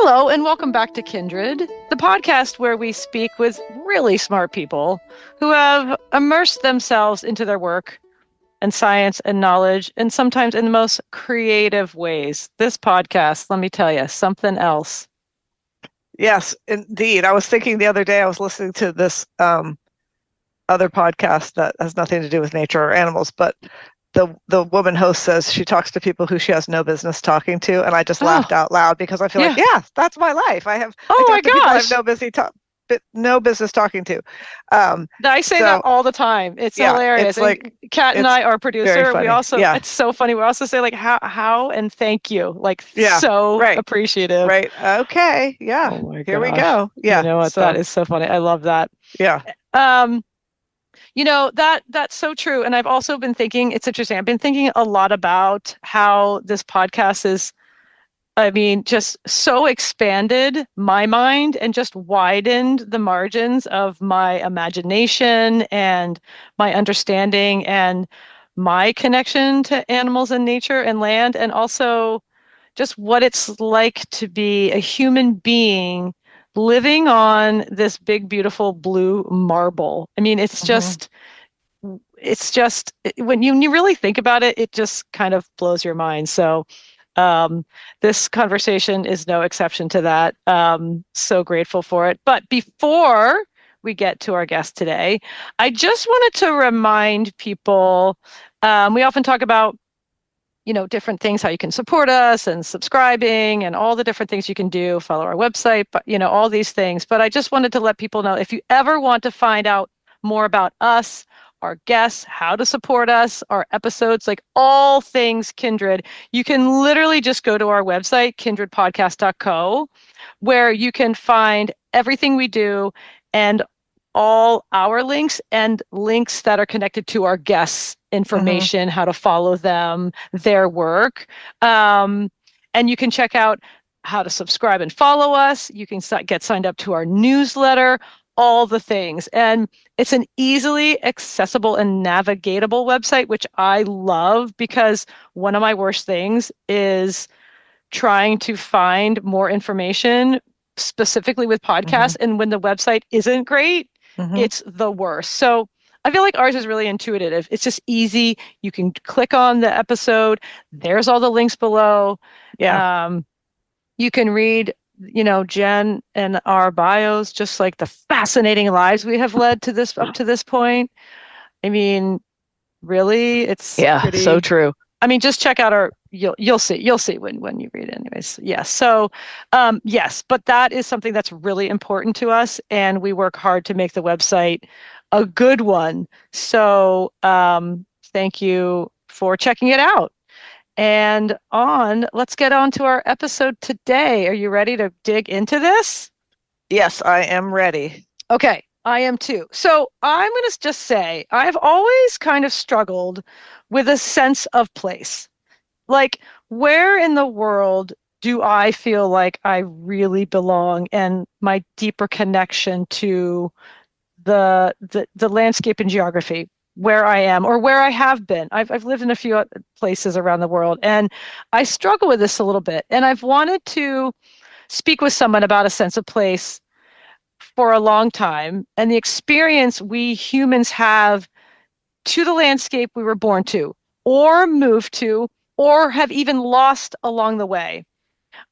Hello, and welcome back to Kindred, the podcast where we speak with really smart people who have immersed themselves into their work and science and knowledge, and sometimes in the most creative ways. This podcast, let me tell you, something else. Yes, indeed. I was thinking the other day, I was listening to this other podcast that has nothing to do with nature or animals, but the woman host says she talks to people who she has no business talking to, and I just laughed out loud because I feel like, yeah, that's my life. I talk to people I have no business talking to. I say that all the time. It's hilarious. It's like Kat and I, our producer, we also it's so funny. We also say like how and thank you. Like so appreciative. Right. Okay. Yeah. Oh my Here we go. Yeah. You know what? That is so funny. I love that. Yeah. You know, that's so true. And I've also been thinking, it's interesting. I've been thinking a lot about how this podcast is, just so expanded my mind and just widened the margins of my imagination and my understanding and my connection to animals and nature and land, and also just what it's like to be a human being living on this big, beautiful blue marble. It's just, when you really think about it, it just kind of blows your mind. So this conversation is no exception to that. So grateful for it. But before we get to our guest today, I just wanted to remind people, we often talk about different things, how you can support us and subscribing and all the different things you can do, follow our website, but all these things. But I just wanted to let people know, if you ever want to find out more about us, our guests, how to support us, our episodes, like all things Kindred, you can literally just go to our website, kindredpodcast.co, where you can find everything we do and all our links and links that are connected to our guests' information, how to follow them, their work. And you can check out how to subscribe and follow us. You can get signed up to our newsletter, all the things. And it's an easily accessible and navigatable website, which I love, because one of my worst things is trying to find more information specifically with podcasts. And when the website isn't great, it's the worst. So I feel like ours is really intuitive. It's just easy. You can click on the episode. There's all the links below. Yeah. You can read, Jen and our bios, just like the fascinating lives we have led to this up to this point. Really, it's pretty, so true. Just check out you'll see when you read it anyways. Yes. So, yes, but that is something that's really important to us, and we work hard to make the website a good one. So, thank you for checking it out. And let's get on to our episode today. Are you ready to dig into this? Yes, I am ready. Okay, I am too. So I'm going to just say, I've always kind of struggled with a sense of place. Like, where in the world do I feel like I really belong, and my deeper connection to the landscape and geography where I am or where I have been? I've lived in a few places around the world, and I struggle with this a little bit. And I've wanted to speak with someone about a sense of place for a long time, and the experience we humans have to the landscape we were born to, or moved to, or have even lost along the way.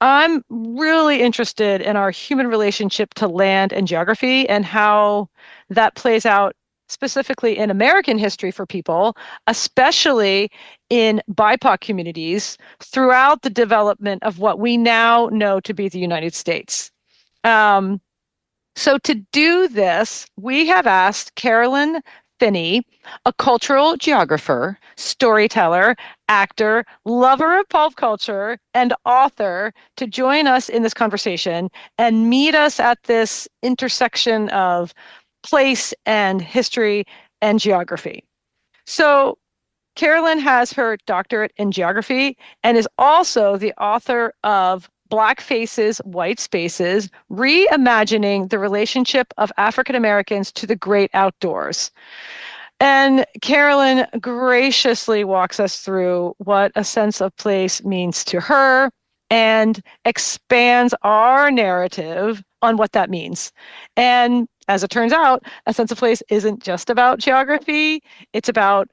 I'm really interested in our human relationship to land and geography, and how that plays out specifically in American history for people, especially in BIPOC communities throughout the development of what we now know to be the United States. So to do this, we have asked Carolyn Finney, a cultural geographer, storyteller, actor, lover of pop culture, and author, to join us in this conversation and meet us at this intersection of place and history and geography. So Carolyn has her doctorate in geography and is also the author of Black Faces, White Spaces, Reimagining the Relationship of African Americans to the Great Outdoors. And Carolyn graciously walks us through what a sense of place means to her, and expands our narrative on what that means. And as it turns out, a sense of place isn't just about geography, it's about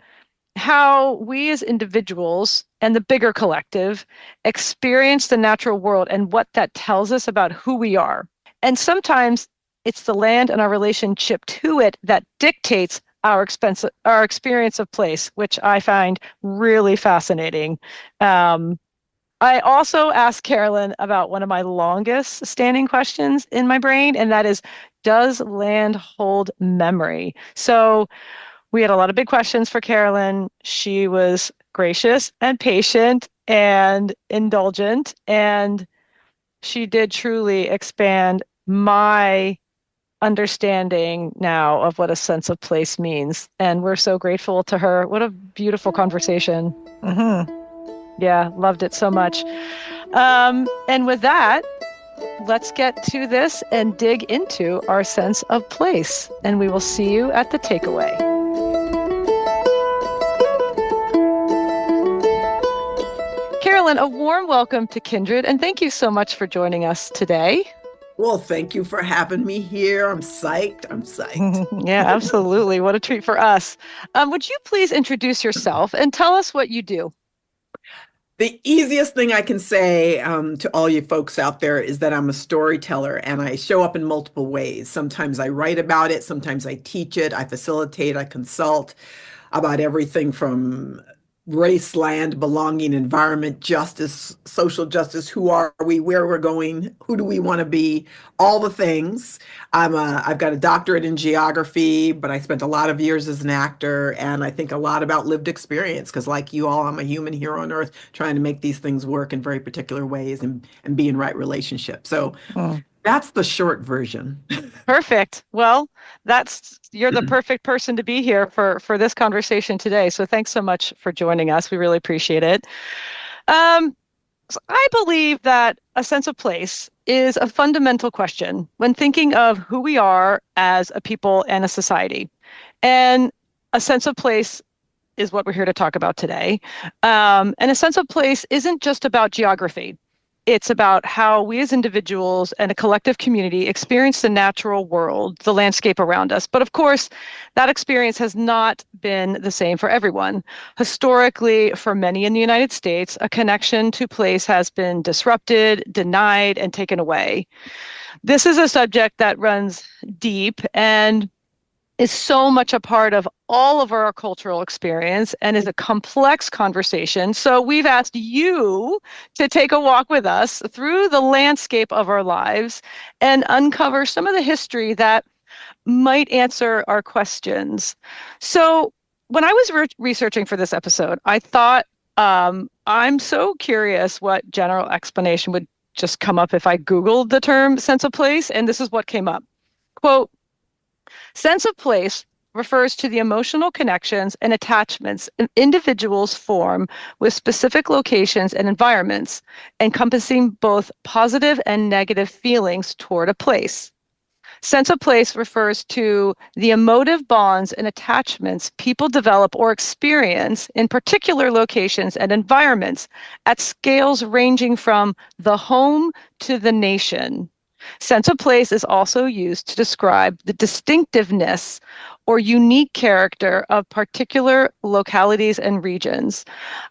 how we as individuals and the bigger collective experience the natural world and what that tells us about who we are. And sometimes it's the land and our relationship to it that dictates our experience of place, which I find really fascinating. Um, I also asked Carolyn about one of my longest standing questions in my brain, and that is, does land hold memory? So we had a lot of big questions for Carolyn. She was gracious and patient and indulgent, and she did truly expand my understanding now of what a sense of place means. And we're so grateful to her. What a beautiful conversation. Mm-hmm. Yeah, loved it so much. And with that, let's get to this and dig into our sense of place. And we will see you at the takeaway. Carolyn, a warm welcome to Kindred, and thank you so much for joining us today. Well, thank you for having me here. I'm psyched. I'm psyched. Yeah, absolutely. What a treat for us. Would you please introduce yourself and tell us what you do? The easiest thing I can say to all you folks out there is that I'm a storyteller and I show up in multiple ways. Sometimes I write about it, sometimes I teach it, I facilitate, I consult about everything from race, land, belonging, environment, justice, social justice. Who are we? Where we're going? Who do we want to be? All the things. I've got a doctorate in geography, but I spent a lot of years as an actor, and I think a lot about lived experience because, like you all, I'm a human here on Earth trying to make these things work in very particular ways and be in right relationship. So that's the short version. Perfect. Well, you're the perfect person to be here for this conversation today. So thanks so much for joining us. We really appreciate it. So I believe that a sense of place is a fundamental question when thinking of who we are as a people and a society. And a sense of place is what we're here to talk about today. And a sense of place isn't just about geography. It's about how we as individuals and a collective community experience the natural world, the landscape around us. But of course, that experience has not been the same for everyone. Historically, for many in the United States, a connection to place has been disrupted, denied, and taken away. This is a subject that runs deep and is so much a part of all of our cultural experience and is a complex conversation. So we've asked you to take a walk with us through the landscape of our lives and uncover some of the history that might answer our questions. So when I was researching for this episode, I thought I'm so curious what general explanation would just come up if I Googled the term sense of place, and this is what came up. Quote, sense of place refers to the emotional connections and attachments individuals form with specific locations and environments, encompassing both positive and negative feelings toward a place. Sense of place refers to the emotive bonds and attachments people develop or experience in particular locations and environments at scales ranging from the home to the nation. Sense of place is also used to describe the distinctiveness or unique character of particular localities and regions.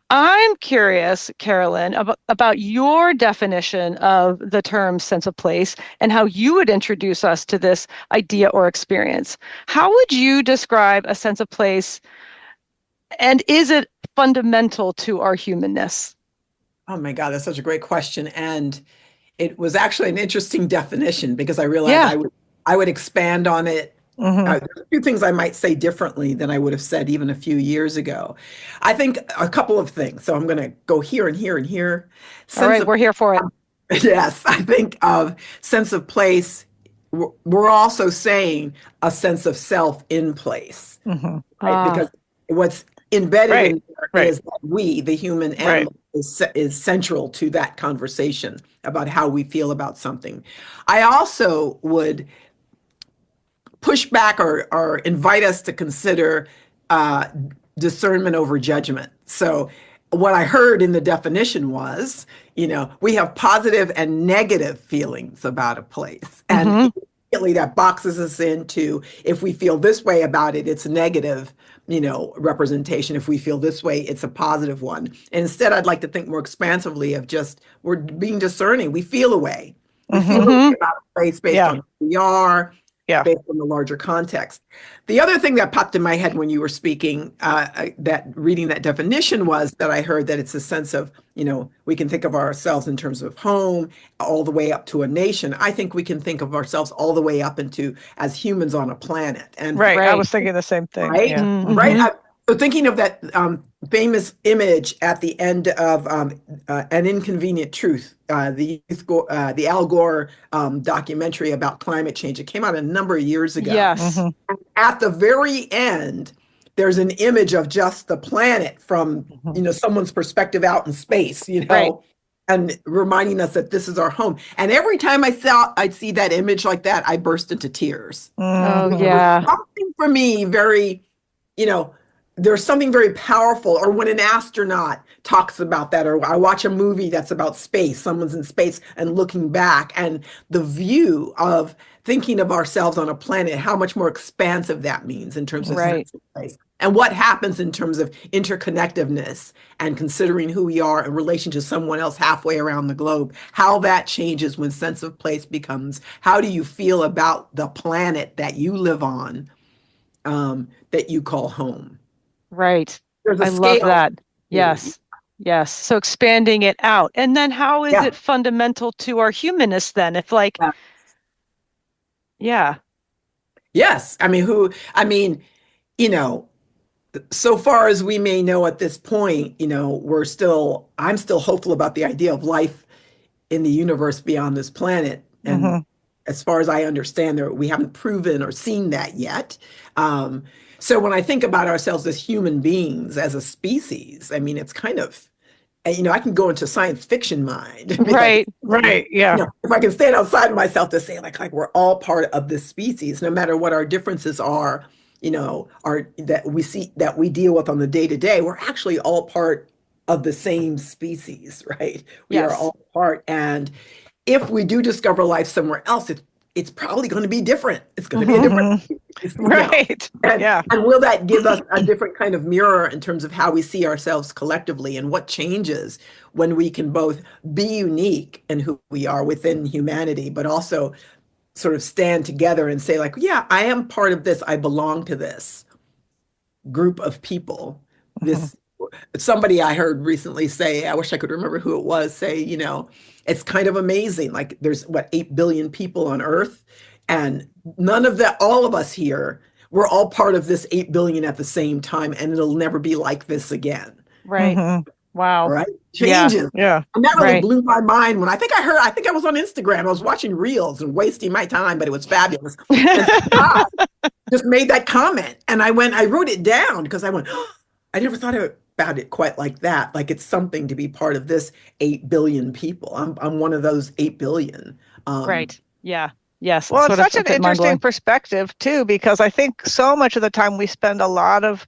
I'm curious, Carolyn, about your definition of the term sense of place and how you would introduce us to this idea or experience. How would you describe a sense of place, and is it fundamental to our humanness? Oh my God, that's such a great question. And it was actually an interesting definition because I realized I would expand on it. There's a few things I might say differently than I would have said even a few years ago. I think a couple of things. So I'm going to go here and here and here. All right, we're here for it. Yes, I think of sense of place. We're also saying a sense of self in place, right? Because what's embedded in there is that we, the human animal, is central to that conversation about how we feel about something. I also would push back or invite us to consider discernment over judgment. So what I heard in the definition was, we have positive and negative feelings about a place. And immediately that boxes us into, if we feel this way about it, it's a negative, representation. If we feel this way, it's a positive one. And instead, I'd like to think more expansively of just, we're being discerning. We feel a way. We feel a way about a place based on who we are, based on the larger context. The other thing that popped in my head when you were speaking, that reading that definition, was that I heard that it's a sense of, we can think of ourselves in terms of home all the way up to a nation. I think we can think of ourselves all the way up into as humans on a planet. And right. I was thinking the same thing. Right. Yeah. Right. So thinking of that famous image at the end of An Inconvenient Truth, the Al Gore documentary about climate change. It came out a number of years ago. Yes. And at the very end, there's an image of just the planet from, someone's perspective out in space, Right. and reminding us that this is our home. And every time I'd see that image like that, I burst into tears. Oh, yeah. Something for me very, there's something very powerful. Or when an astronaut talks about that, or I watch a movie that's about space, someone's in space and looking back, and the view of thinking of ourselves on a planet, how much more expansive that means in terms of sense of place. And what happens in terms of interconnectedness and considering who we are in relation to someone else halfway around the globe, how that changes when sense of place becomes, how do you feel about the planet that you live on, that you call home? Right. There's a I love scale. that. Yes. Yes. So expanding it out. And then how is it fundamental to our humanness then? If Yes. So far as we may know at this point, I'm still hopeful about the idea of life in the universe beyond this planet. And as far as I understand, we haven't proven or seen that yet. So when I think about ourselves as human beings, as a species, it's kind of, I can go into science fiction mind. Right. Right. Yeah. If I can stand outside of myself to say like we're all part of this species, no matter what our differences are, that we see, that we deal with on the day to day, we're actually all part of the same species, right? We are all part. And if we do discover life somewhere else, it's probably going to be different. It's going to be a different species, right. And will that give us a different kind of mirror in terms of how we see ourselves collectively, and what changes when we can both be unique in who we are within humanity, but also sort of stand together and say like, yeah, I am part of this. I belong to this group of people. Somebody I heard recently say, I wish I could remember who it was, say, it's kind of amazing. Like there's 8 billion people on Earth, and none of that, all of us here, we're all part of this 8 billion at the same time, and it'll never be like this again. Right. Wow. Right. Changes. Yeah. And that really blew my mind when I think I was on Instagram. I was watching reels and wasting my time, but it was fabulous. And I just made that comment, and I wrote it down because I went, I never thought about it quite like that. Like it's something to be part of this 8 billion people. I'm one of those 8 billion. Right. Yeah. Yes. Well, it's such an interesting perspective too, because I think so much of the time we spend a lot of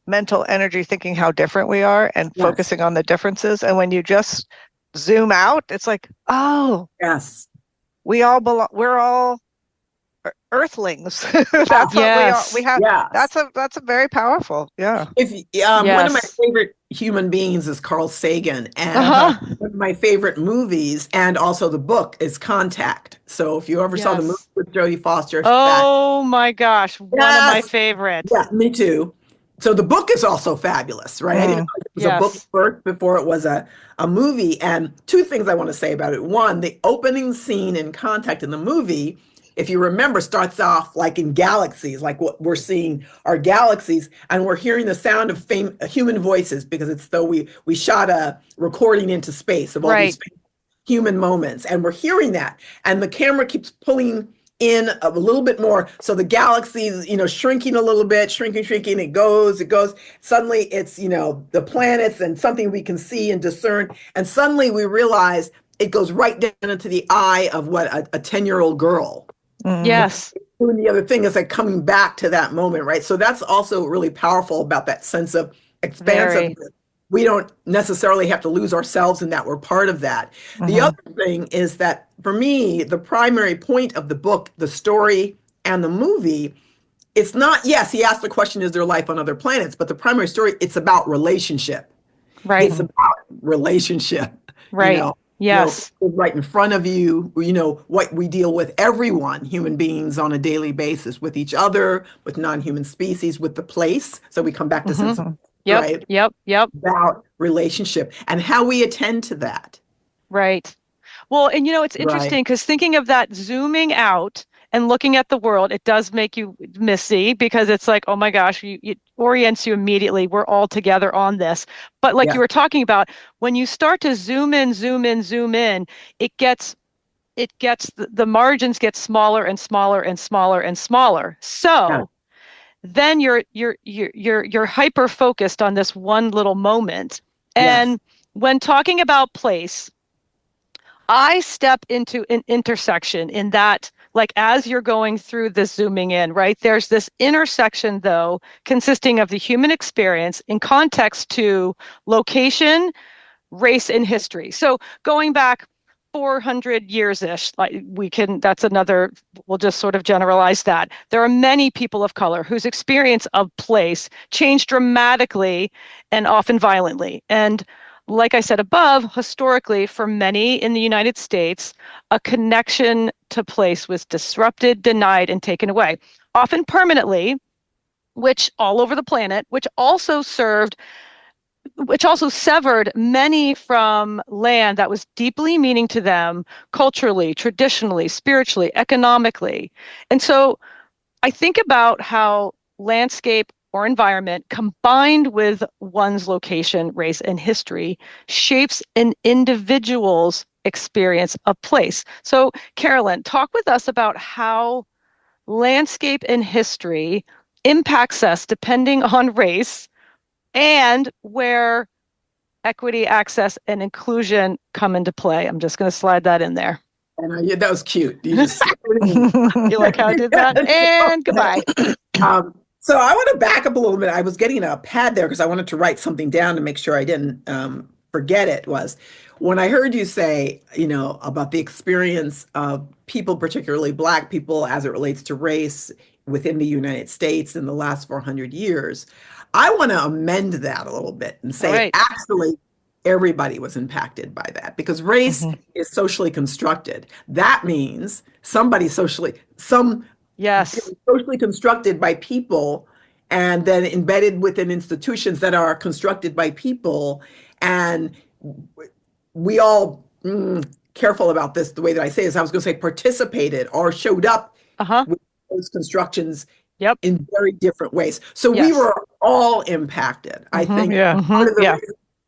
mental energy thinking how different we are and focusing on the differences. And when you just zoom out, it's like, oh, yes, we all belong. We're all Earthlings. That's what we have. That's a very powerful. Yeah. One of my favorite human beings is Carl Sagan, and one of my favorite movies and also the book is Contact. So if you ever saw the movie with Jodie Foster, my gosh, one of my favorites. Yeah, me too. So the book is also fabulous, right? I didn't know it was a book first before it was a movie. And two things I want to say about it. One, the opening scene in Contact in the movie, if you remember, starts off like in galaxies, like what we're seeing are galaxies, and we're hearing the sound of human voices because it's though we shot a recording into space of all these human moments, and we're hearing that, and the camera keeps pulling in a little bit more, so the galaxy is shrinking a little bit, shrinking, it goes, suddenly it's the planets and something we can see and discern, and suddenly we realize it goes right down into the eye of what a 10-year-old girl. Yes. And the other thing is like coming back to that moment, right? So that's also really powerful about that sense of expansiveness we don't necessarily have to lose ourselves in that. We're part of that. The other thing is that for me, the primary point of the book, the story and the movie, it's not, yes, he asked the question, is there life on other planets? But the primary story, it's about relationship. Right. It's about relationship, Right. Yes. right in front of you, what we deal with everyone, human beings on a daily basis, with each other, with non-human species, with the place. So we come back to sense of, Yep. right? Yep. About relationship and how we attend to that. Right. Well, and it's Right. interesting because thinking of that zooming out and looking at the world, it does make you missy because it's like, oh my gosh, it orients you immediately. We're all together on this. But like you were talking about, when you start to zoom in, the margins get smaller and smaller and smaller and smaller. So then you're hyper focused on this one little moment. And when talking about place, I step into an intersection in that, like, as you're going through this zooming in, right? There's this intersection, though, consisting of the human experience in context to location, race, and history. So going back 400 years-ish, we'll just sort of generalize that. There are many people of color whose experience of place changed dramatically and often violently. And like I said above, historically, for many in the United States, a connection to place was disrupted, denied, and taken away, often permanently, which all over the planet, which also severed many from land that was deeply meaning to them culturally, traditionally, spiritually, economically. And so I think about how landscape or environment combined with one's location, race, and history shapes an individual's experience of place. So, Carolyn, talk with us about how landscape and history impacts us depending on race and where equity, access, and inclusion come into play. I'm just going to slide that in there. And that was cute. You like how I did that? And goodbye. So I want to back up a little bit. I was getting a pad there because I wanted to write something down to make sure I didn't forget it. Was when I heard you say, about the experience of people, particularly Black people, as it relates to race within the United States in the last 400 years. I want to amend that a little bit and say, actually, everybody was impacted by that because race is socially constructed. That means socially constructed by people and then embedded within institutions that are constructed by people. And we all, careful about this, the way that I say is I was going to say participated or showed up with those constructions in very different ways. So we were all impacted. I think part of the reason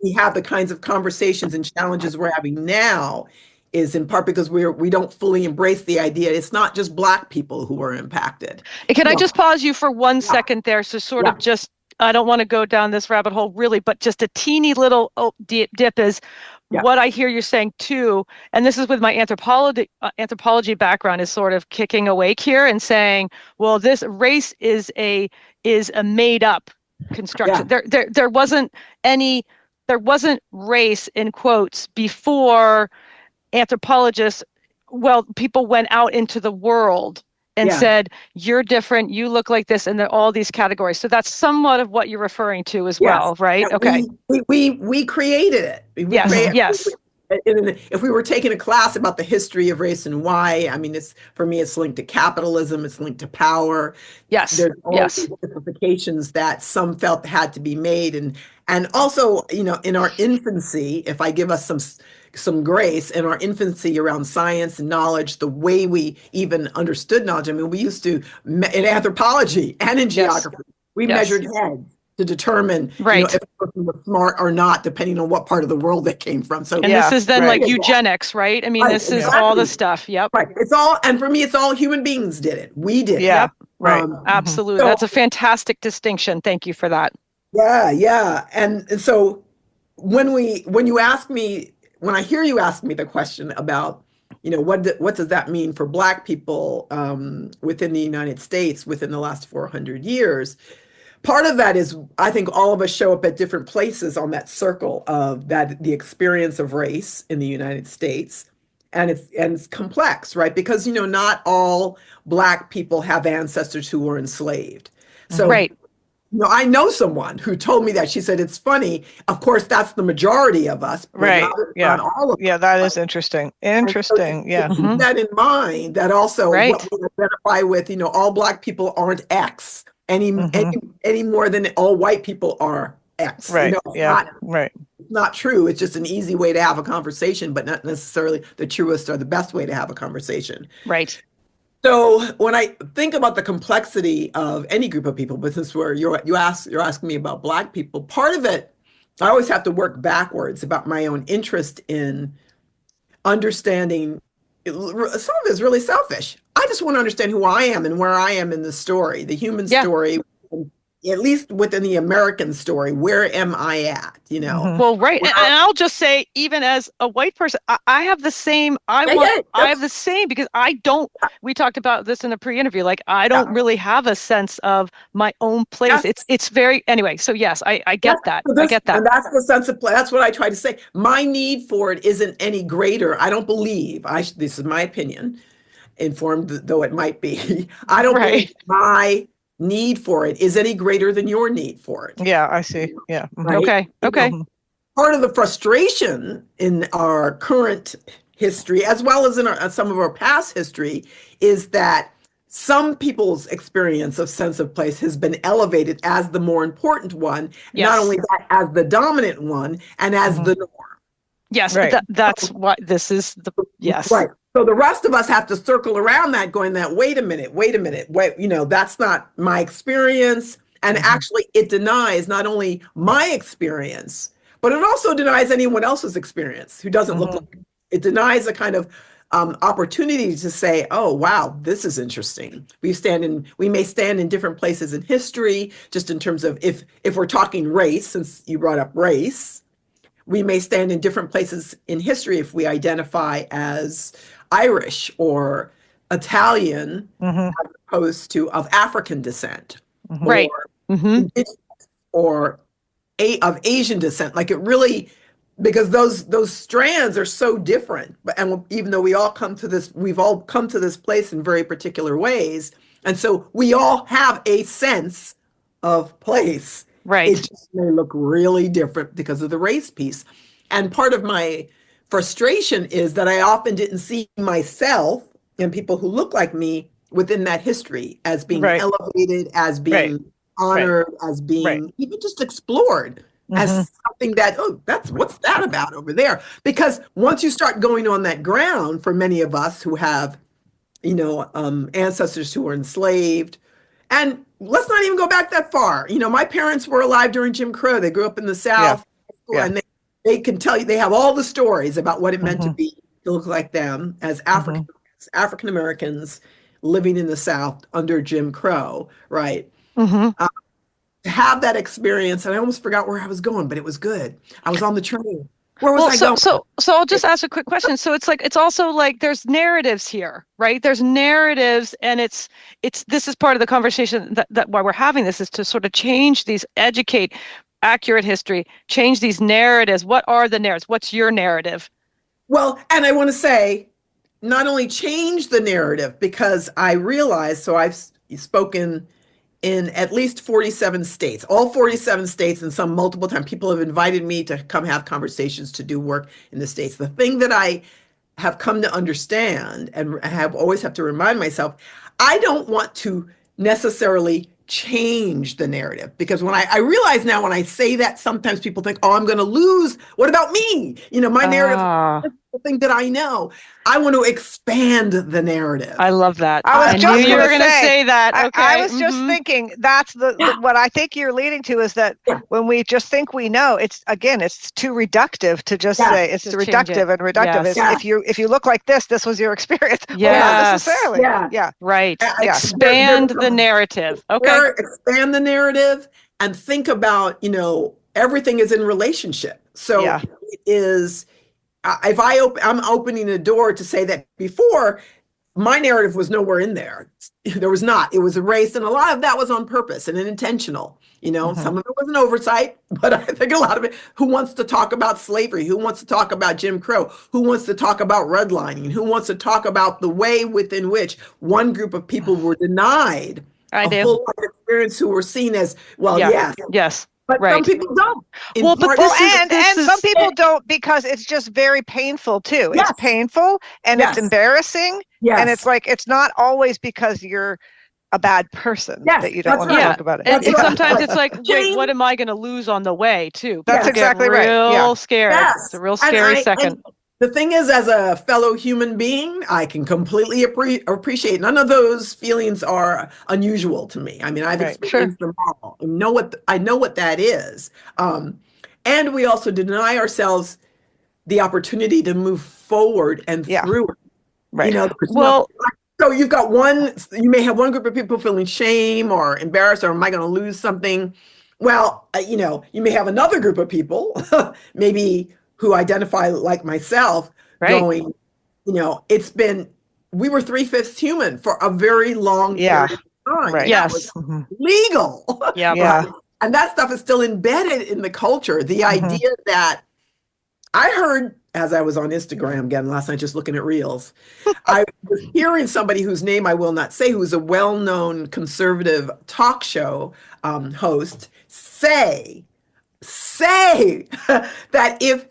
we have the kinds of conversations and challenges we're having now is in part because we don't fully embrace the idea it's not just Black people who are impacted. Can I just pause you for 1 second there? So sort of just, I don't want to go down this rabbit hole really, but just a teeny little dip is what I hear you saying too. And this is with my anthropology background is sort of kicking awake here and saying, well, this race is a made up construction. There wasn't race in quotes before anthropologists, people went out into the world and said, you're different, you look like this, and all these categories. So that's somewhat of what you're referring to as well, right? Okay. We created it. Yes. If we were taking a class about the history of race and why, I mean, for me, it's linked to capitalism, it's linked to power. Yes. There's all these simplifications that some felt had to be made. And also, in our infancy, if I give us some grace in our infancy around science and knowledge, the way we even understood knowledge. I mean, we used to, in anthropology and in geography, we measured heads to determine if a person was smart or not, depending on what part of the world they came from. So, and this is then like eugenics, right? I mean, this is all the stuff. Yep. Right. And for me, it's all human beings did it. We did. Yep. Right. Absolutely. That's a fantastic distinction. Thank you for that. Yeah. And so when I hear you ask me the question about, what does that mean for Black people within the United States within the last 400 years? Part of that is, I think all of us show up at different places on that circle of that, the experience of race in the United States. And it's complex, right? Because, not all Black people have ancestors who were enslaved. So, Right. I know someone who told me that. She said, it's funny. Of course, that's the majority of us, but Right. not all of Yeah, us. that is interesting. Interesting. Yeah. Keep that in mind, that also Right. what we identify with, all Black people aren't X any more than all white people are X. Right. It's Yeah. Right. not true. It's just an easy way to have a conversation, but not necessarily the truest or the best way to have a conversation. Right. So when I think about the complexity of any group of people, but since you're asking me about Black people, part of it, I always have to work backwards about my own interest in understanding. Some of it is really selfish. I just want to understand who I am and where I am in the story, the human story, at least within the American story. Where am I at? Well, right. And I'll just say, even as a white person, I have the same, I have the same, because we talked about this in a pre-interview, like I don't really have a sense of my own place. It's very, anyway, so yes, I get that. I get that. And that's the sense of play. That's what I try to say. My need for it isn't any greater. I don't believe, this is my opinion, informed though it might be, I don't believe my need for it is any greater than your need for it. Yeah, I see. Yeah. Right? Okay. Part of the frustration in our current history, as well as in some of our past history, is that some people's experience of sense of place has been elevated as the more important one, not only that, as the dominant one and as the norm. Yes, right. That's what this is. Yes. Right. So the rest of us have to circle around that, going that, wait a minute, that's not my experience. And actually it denies not only my experience, but it also denies anyone else's experience who doesn't look like it. It denies a kind of opportunity to say, oh, wow, this is interesting. We may stand in different places in history, just in terms of if we're talking race, since you brought up race, we may stand in different places in history if we identify as Irish or Italian, as opposed to of African descent, right, or of Asian descent. Like it really, because those strands are so different. And even though we've all come to this place in very particular ways, and so we all have a sense of place. Right. It just may look really different because of the race piece. And part of my frustration is that I often didn't see myself and people who look like me within that history as being elevated, as being honored, as being even just explored as something that, what's that about over there? Because once you start going on that ground, for many of us who have, ancestors who were enslaved, and let's not even go back that far. My parents were alive during Jim Crow. They grew up in the South, and they can tell you, they have all the stories about what it meant to look like them as African Americans living in the South under Jim Crow, right? To have that experience, and I almost forgot where I was going, but it was good. I was on the train. Where was I going? So I'll just ask a quick question. So it's also like there's narratives here, right? There's narratives, and this is part of the conversation that why we're having this is to sort of change these, educate, accurate history, change these narratives. What are the narratives? What's your narrative? Well, and I want to say, not only change the narrative, because I realize, so I've spoken in at least 47 states, all 47 states, and some multiple times. People have invited me to come have conversations to do work in the states. The thing that I have come to understand and always have to remind myself, I don't want to necessarily change the narrative, because when I realize now, when I say that, sometimes people think, oh, I'm going to lose. What about me? My narrative, the thing that I know. I want to expand the narrative. I love that. I knew you were going to say that. Okay. I was just thinking that's what I think you're leading to, is that when we just think we know, it's too reductive to just say it's reductive and reductive. Yes. If you look like this was your experience. Yes. Well, not necessarily. Yeah. Right. Expand the narrative. Okay. Expand the narrative and think about, everything is in relationship. So it is. If I'm opening a door to say that before, my narrative was nowhere in there. There was not. It was erased, and a lot of that was on purpose and intentional. Some of it was an oversight, but I think a lot of it, who wants to talk about slavery? Who wants to talk about Jim Crow? Who wants to talk about redlining? Who wants to talk about the way within which one group of people were denied a full life experience, who were seen as, well, yes. But some people don't. And some people don't, because it's just very painful too. Yes. It's painful and it's embarrassing. Yes. And it's like, it's not always because you're a bad person that you don't want to talk about it. And sometimes it's like, wait, what am I going to lose on the way too? That's exactly right. Real scary. Yes. It's a real scary second. The thing is, as a fellow human being, I can completely appreciate none of those feelings are unusual to me. I mean, I've experienced them all. I know what that is. And we also deny ourselves the opportunity to move forward and through it. Right. So you've got you may have one group of people feeling shame or embarrassed, or am I going to lose something? Well, you may have another group of people, maybe who identify like myself, going, we were 3/5 human for a very long period of time. Right. Yes. Legal. Yeah. And that stuff is still embedded in the culture. The idea that I heard, as I was on Instagram again last night, just looking at reels, I was hearing somebody whose name I will not say, who's a well-known conservative talk show host, say that if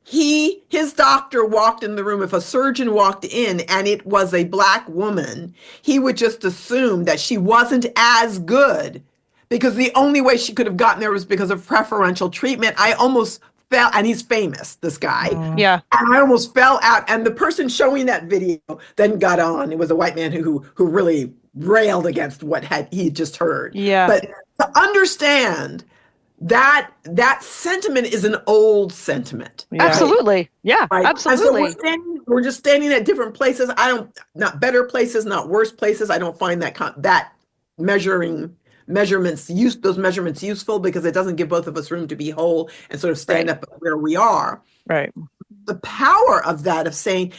his doctor walked in the room, if a surgeon walked in and it was a Black woman, he would just assume that she wasn't as good, because the only way she could have gotten there was because of preferential treatment. I almost fell, and he's famous, this guy. Yeah. And I almost fell out. And the person showing that video then got on. It was a white man who really railed against what he just heard. Yeah. But to understand that sentiment is an old sentiment. Yeah. Absolutely. Yeah, right? absolutely. And so we're just standing at different places. Not better places, not worse places. I don't find that measurements useful, because it doesn't give both of us room to be whole and sort of stand up where we are. Right. The power of that, of saying,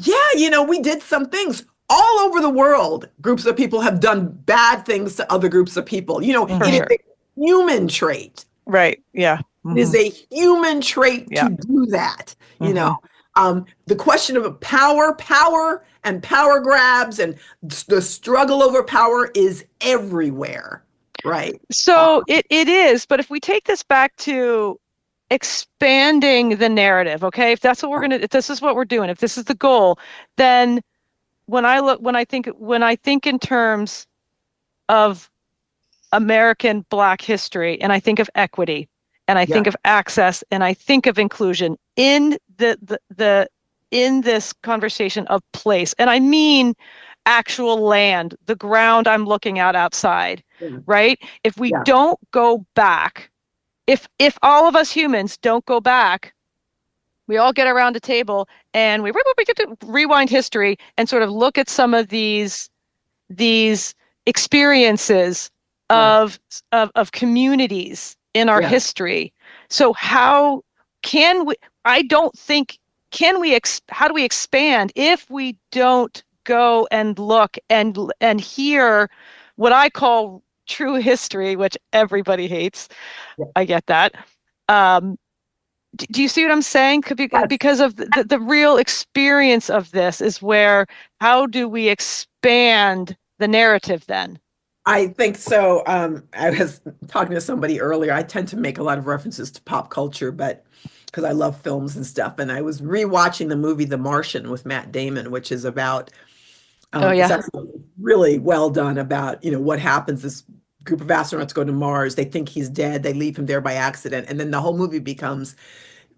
we did some things all over the world. Groups of people have done bad things to other groups of people. It is a human trait. Right. Yeah. It is a human trait to do that. The question of power and power grabs and the struggle over power is everywhere. Right. So it is, but if we take this back to expanding the narrative, okay, if that's what if this is what we're doing, if this is the goal, then when I think in terms of American Black history, and I think of equity, and I think of access, and I think of inclusion in in this conversation of place, and I mean actual land, the ground I'm looking at outside, right? If we don't go back, if all of us humans don't go back, we all get around a table and we get to rewind history and sort of look at some of these experiences of communities in our history. So how can we? I don't think how do we expand if we don't go and look and hear what I call true history, which everybody hates. I get that. Do you see what I'm saying? Because of the real experience of this is where, how do we expand the narrative then? I think so. I was talking to somebody earlier. I tend to make a lot of references to pop culture, but because I love films and stuff. And I was rewatching the movie The Martian with Matt Damon, which is about it's actually really well done about, what happens. This group of astronauts go to Mars. They think he's dead. They leave him there by accident. And then the whole movie becomes,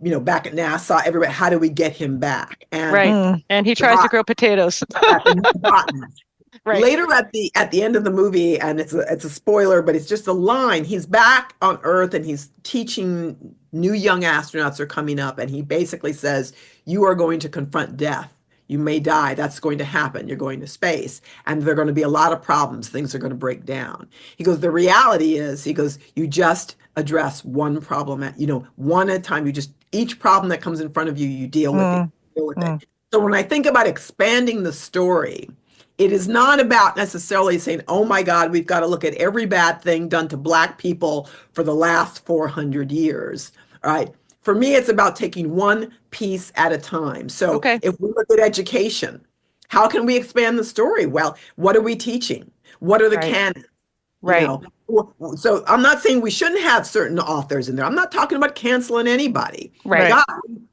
back at NASA, everybody, how do we get him back? And and he tries to grow potatoes. Right. Later at the end of the movie, and it's a spoiler, but it's just a line. He's back on Earth and he's teaching new young astronauts are coming up, and he basically says, you are going to confront death. You may die. That's going to happen. You're going to space. And there are going to be a lot of problems. Things are going to break down. He goes, the reality is, you just address one problem one at a time. Each problem that comes in front of you, you deal with it. So when I think about expanding the story, it is not about necessarily saying, oh my God, we've got to look at every bad thing done to Black people for the last 400 years, right? For me, it's about taking one piece at a time. So Okay. if we look at education, how can we expand the story? Well, what are we teaching? What are the Right. canons? Right. So I'm not saying we shouldn't have certain authors in there. I'm not talking about canceling anybody. Right. God,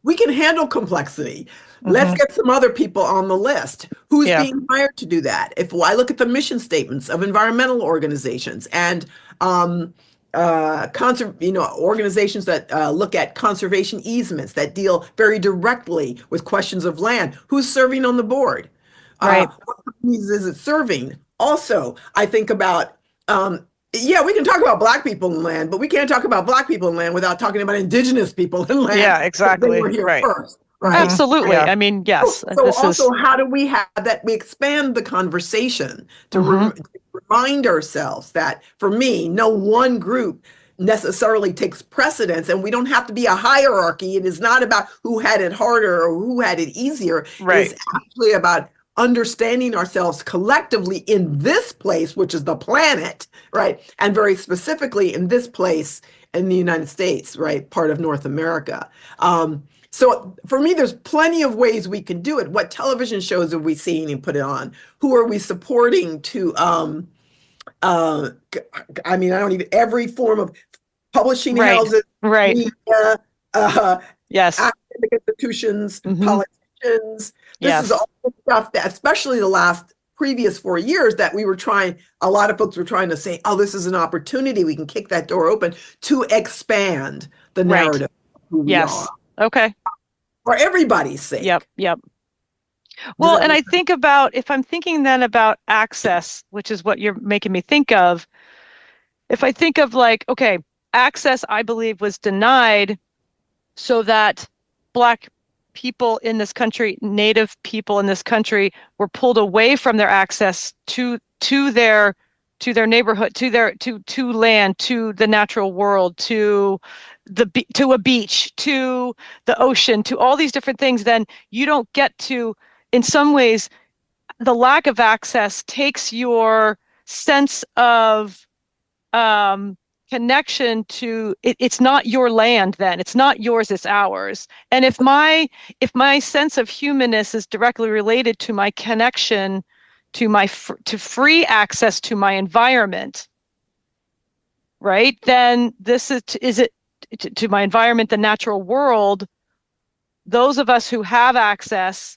we can handle complexity. Let's Mhm. get some other people on the list. Who's Yeah. being hired to do that? If I look at the mission statements of environmental organizations and organizations that look at conservation easements that deal very directly with questions of land, who's serving on the board? Right. What companies is it serving? Also, I think about yeah, we can talk about Black people in land, but we can't talk about Black people in land without talking about Indigenous people in land. Yeah, They exactly. were here Right. first, right? Absolutely. Yeah. I mean, yes, So this is. also, how do we have that? We expand the conversation to Mhm. remind ourselves that, for me, no one group necessarily takes precedence, and we don't have to be a hierarchy. It is not about who had it harder or who had it easier. It Right. is actually about understanding ourselves collectively in this place, which is the planet, right? And very specifically in this place in the United States, right? Part of North America. So for me, there's plenty of ways we can do it. What television shows are we seeing and put it on? Who are we supporting to, I mean, I don't even, every form of publishing Right. houses, Right. media, Yes. academic institutions, Mhm. politicians. This Yes. is all the stuff that, especially the last previous 4 years, that we were trying, a lot of folks were trying to say, oh, this is an opportunity. We can kick that door open to expand the Right. narrative of who we Yes. are Okay. for everybody's sake. Yep. Yep. Does Well, that and I make think about, if I'm thinking then about access, which is what you're making me think of, if I think of like, okay, access, I believe, was denied so that Black people in this country, Native people in this country, were pulled away from their access to their neighborhood, to land, to the natural world, to a beach, to the ocean, to all these different things. Then you don't get to, in some ways, the lack of access takes your sense of connection to it. It's not your land then. It's not yours, it's ours. And if my sense of humanness is directly related to my connection to to free access to my environment, right? Then this is it to my environment, the natural world. Those of us who have access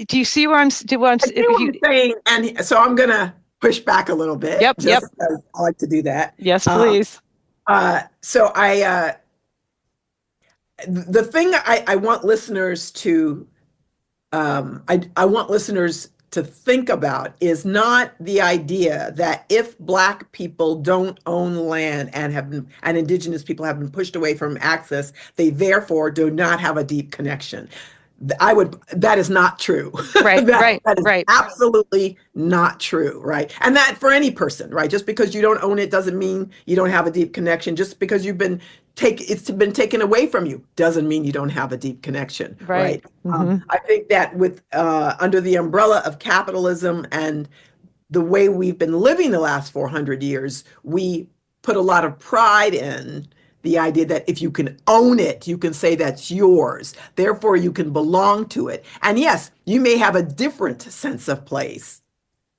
do you see where I'm do what I'm I see if what you you're saying, and so I'm gonna push back a little bit, Yep, yep. just because I like to do that. Yes, please. So the thing I want listeners to, I want listeners to think about is not the idea that if Black people don't own land and Indigenous people have been pushed away from access, they therefore do not have a deep connection. That is not true. Right, right, That is right. absolutely not true, right? And that for any person, right? Just because you don't own it doesn't mean you don't have a deep connection. Just because it's been taken away from you doesn't mean you don't have a deep connection, Right. right? I think that with under the umbrella of capitalism and the way we've been living the last 400 years, we put a lot of pride in the idea that if you can own it, you can say that's yours. Therefore, you can belong to it. And yes, you may have a different sense of place,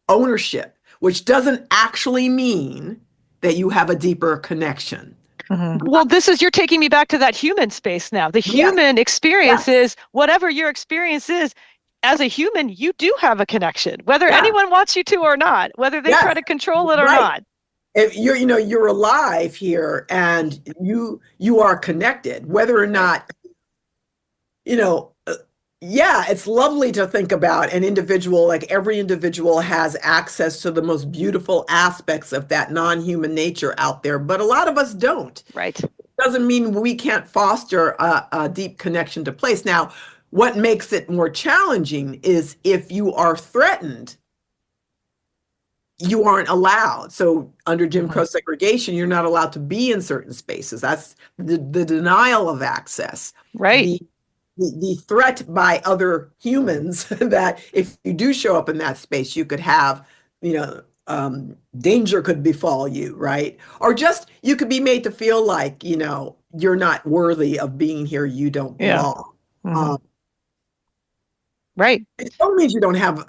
ownership, which doesn't actually mean that you have a deeper connection. Mhm. Well, you're taking me back to that human space now. The Yes. human experience Yes. is whatever your experience is. As a human, you do have a connection, whether Yeah. anyone wants you to or not, whether they Yes. try to control it or Right. not. If you're alive here and you are connected, whether or not, yeah, it's lovely to think about an individual, like every individual has access to the most beautiful aspects of that non-human nature out there, but a lot of us don't. Right. Doesn't mean we can't foster a deep connection to place. Now, what makes it more challenging is if you are threatened, you aren't allowed. So under Jim Crow segregation, you're not allowed to be in certain spaces. That's the denial of access. Right. the threat by other humans that if you do show up in that space, you could have, danger could befall you, right? Or just you could be made to feel like, you're not worthy of being here, you don't belong. Right. It still means you don't have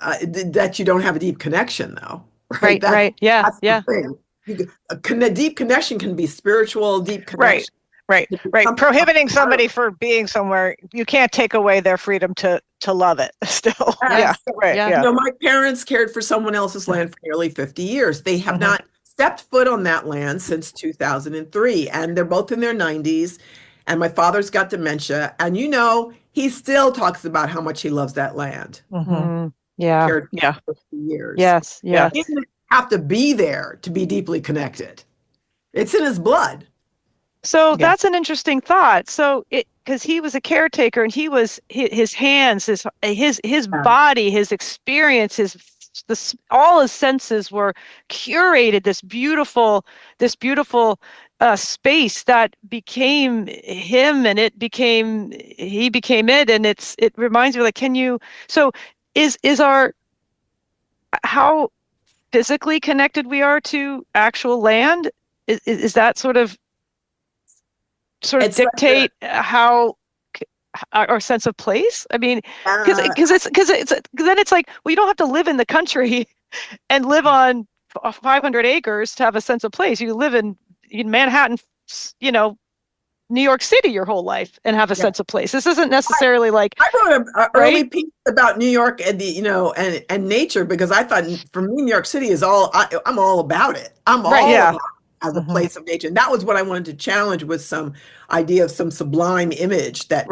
that you don't have a deep connection, though, right? Right. Yeah. That's Yeah. the thing. A deep connection can be spiritual, deep connection. Right. Prohibiting somebody for being somewhere, you can't take away their freedom to love it still. Yes. Right. Yeah. My parents cared for someone else's land for nearly 50 years. They have not stepped foot on that land since 2003, and they're both in their 90s. And my father's got dementia, and he still talks about how much he loves that land. Yeah. Cared for 50 years. Yes. Yeah. He didn't have to be there to be deeply connected. It's in his blood. So that's an interesting thought. So because he was a caretaker and he was his hands, his body, his experience, all his senses were curated. This beautiful space that became him, and he became it. And it reminds me, like, so is how physically connected we are to actual land? Is that sort of dictate how our sense of place? I mean, because then it's like, well, you don't have to live in the country and live on 500 acres to have a sense of place. You live in Manhattan, New York City your whole life and have a sense of place. This isn't necessarily like I wrote an early piece about New York and and nature, because I thought, for me, New York City is I'm all about it. I'm all about it as a place of nature. And that was what I wanted to challenge, with some idea of some sublime image that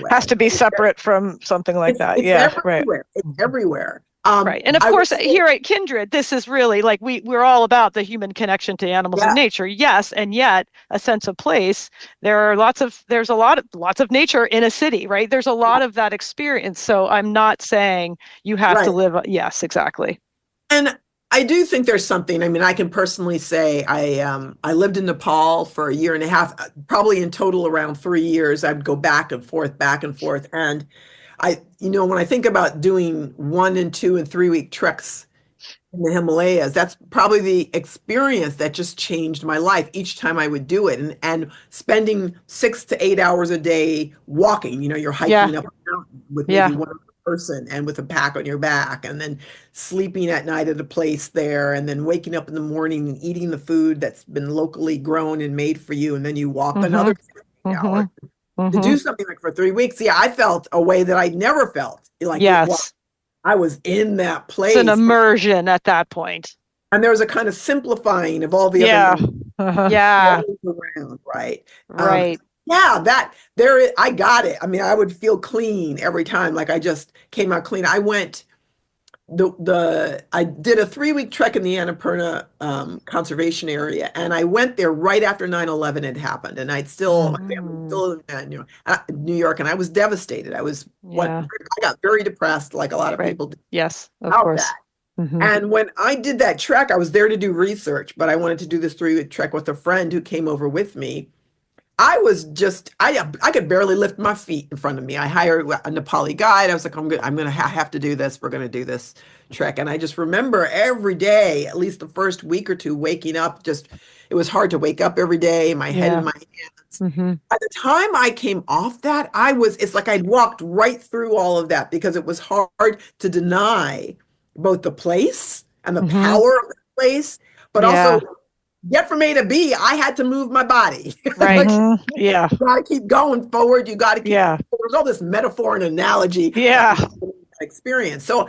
has to be separate from something like that. Everywhere. It's everywhere. Right. And of course, here at Kindred, this is really like we're all about the human connection to animals and nature. Yes. And yet a sense of place. There's a lot of nature in a city, right? There's a lot of that experience. So I'm not saying you have to live. Yes, exactly. And I do think there's something. I mean, I can personally say I lived in Nepal for a year and a half, probably in total around 3 years. I'd go back and forth. And when I think about doing 1 and 2 and 3 week treks in the Himalayas, that's probably the experience that just changed my life each time I would do it. And spending 6 to 8 hours a day walking, you're hiking up a mountain with maybe one person and with a pack on your back, and then sleeping at night at a place there, and then waking up in the morning and eating the food that's been locally grown and made for you. And then you walk another hour. To do something like for 3 weeks, I felt a way that I'd never felt. Like, I was in that place. It's an immersion at that point. And there was a kind of simplifying of all the other around, right? Right. I got it. I mean, I would feel clean every time, like I just came out clean. I went I did a 3-week trek in the Annapurna conservation area, and I went there right after 9/11 had happened, and my family was still in New York, and I was devastated. I got very depressed, like a lot of people did. Yes, of course. And when I did that trek, I was there to do research, but I wanted to do this 3-week trek with a friend who came over with me. I was I could barely lift my feet in front of me. I hired a Nepali guide. I was like, I'm going to have to do this. We're going to do this trek. And I just remember every day, at least the first week or two, waking up, it was hard to wake up every day, my head in my hands. By the time I came off that, it's like I'd walked right through all of that, because it was hard to deny both the place and the power of the place, but also get from A to B, I had to move my body. Right. You got to keep going forward. You got to keep. There's all this metaphor and analogy. Experience. So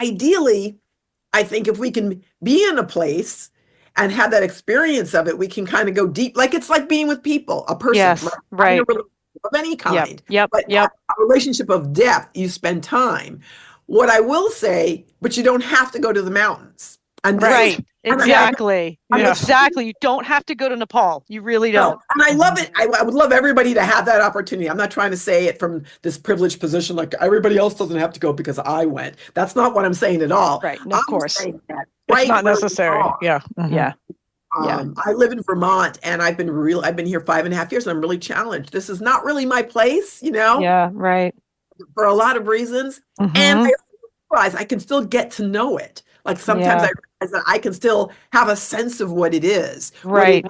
ideally, I think if we can be in a place and have that experience of it, we can kind of go deep. Like, it's like being with people, a person. Yes. Right. Of any kind. But a relationship of depth, you spend time. What I will say, but you don't have to go to the mountains. And exactly. Exactly. You don't have to go to Nepal. You really don't. And I love it. I would love everybody to have that opportunity. I'm not trying to say it from this privileged position, like everybody else doesn't have to go because I went. That's not what I'm saying at all. Right. No, of course. That it's not necessary. Yeah. I live in Vermont, and I've been here 5.5 years, and I'm really challenged. This is not really my place, Yeah. Right. for a lot of reasons. And Mm-hmm. I realize I can still get to know it. Like sometimes Yeah. I realize that I can still have a sense of what it is, Right.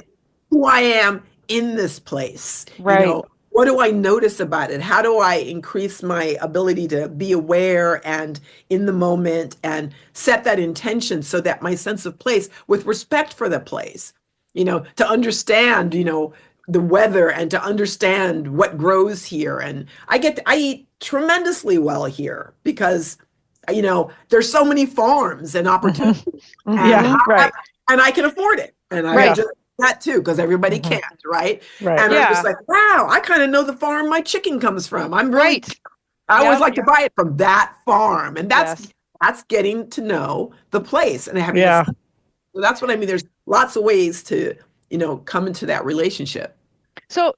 who I am in this place. Right. What do I notice about it? How do I increase my ability to be aware and in the moment and set that intention so that my sense of place, with respect for the place, to understand, the weather and to understand what grows here. And I eat tremendously well here because, there's so many farms and Mm-hmm. opportunities, and Mm-hmm. Right. I can afford it. And I Right. just that too, because everybody Mhm. can't, right? Right. And I'm just Yeah. like, wow, I kind of know the farm my chicken comes from. Right. I always Yep. like to buy it from that farm. And Yes. that's getting to know the place and having Yeah. so that's what I mean. There's lots of ways to, come into that relationship. So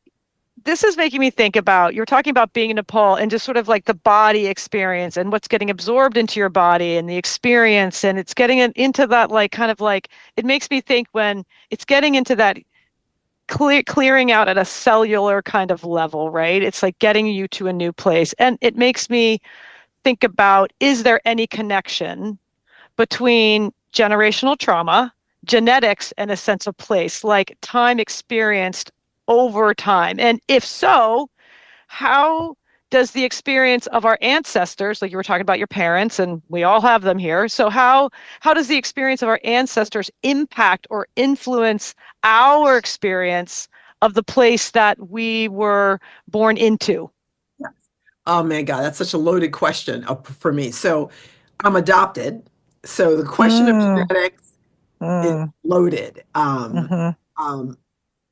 this is making me think about, you're talking about being in Nepal and just sort of like the body experience and what's getting absorbed into your body and the experience. And it's getting into that, like, kind of like, it makes me think when it's getting into that clearing out at a cellular kind of level, right? It's like getting you to a new place. And it makes me think about, is there any connection between generational trauma, genetics, and a sense of place, like time experienced over time? And if so, how does the experience of our ancestors, like you were talking about your parents, and we all have them here, so how does the experience of our ancestors impact or influence our experience of the place that we were born into? Oh man, God, that's such a loaded question for me. So I'm adopted. So the question of Mm, genetics is mm, loaded. mhm, Um,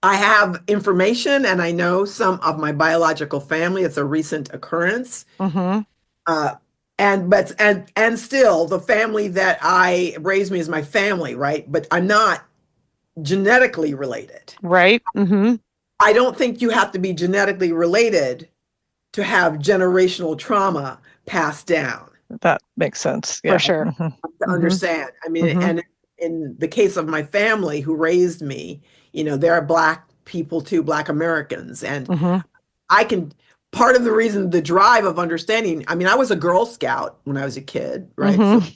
I have information and I know some of my biological family. It's a recent occurrence. Mm-hmm. Uh, and still the family that I raised me is my family, right? But I'm not genetically related. Right. Mm-hmm. I don't think you have to be genetically related to have generational trauma passed down. that makes sense. For Yeah. sure. Mhm, To Mm-hmm. understand. I mean, Mm-hmm. and in the case of my family who raised me, there are Black people too, Black Americans. And Mm-hmm. I can, part of the reason, the drive of understanding, I mean, I was a Girl Scout when I was a kid, right? So Mm-hmm.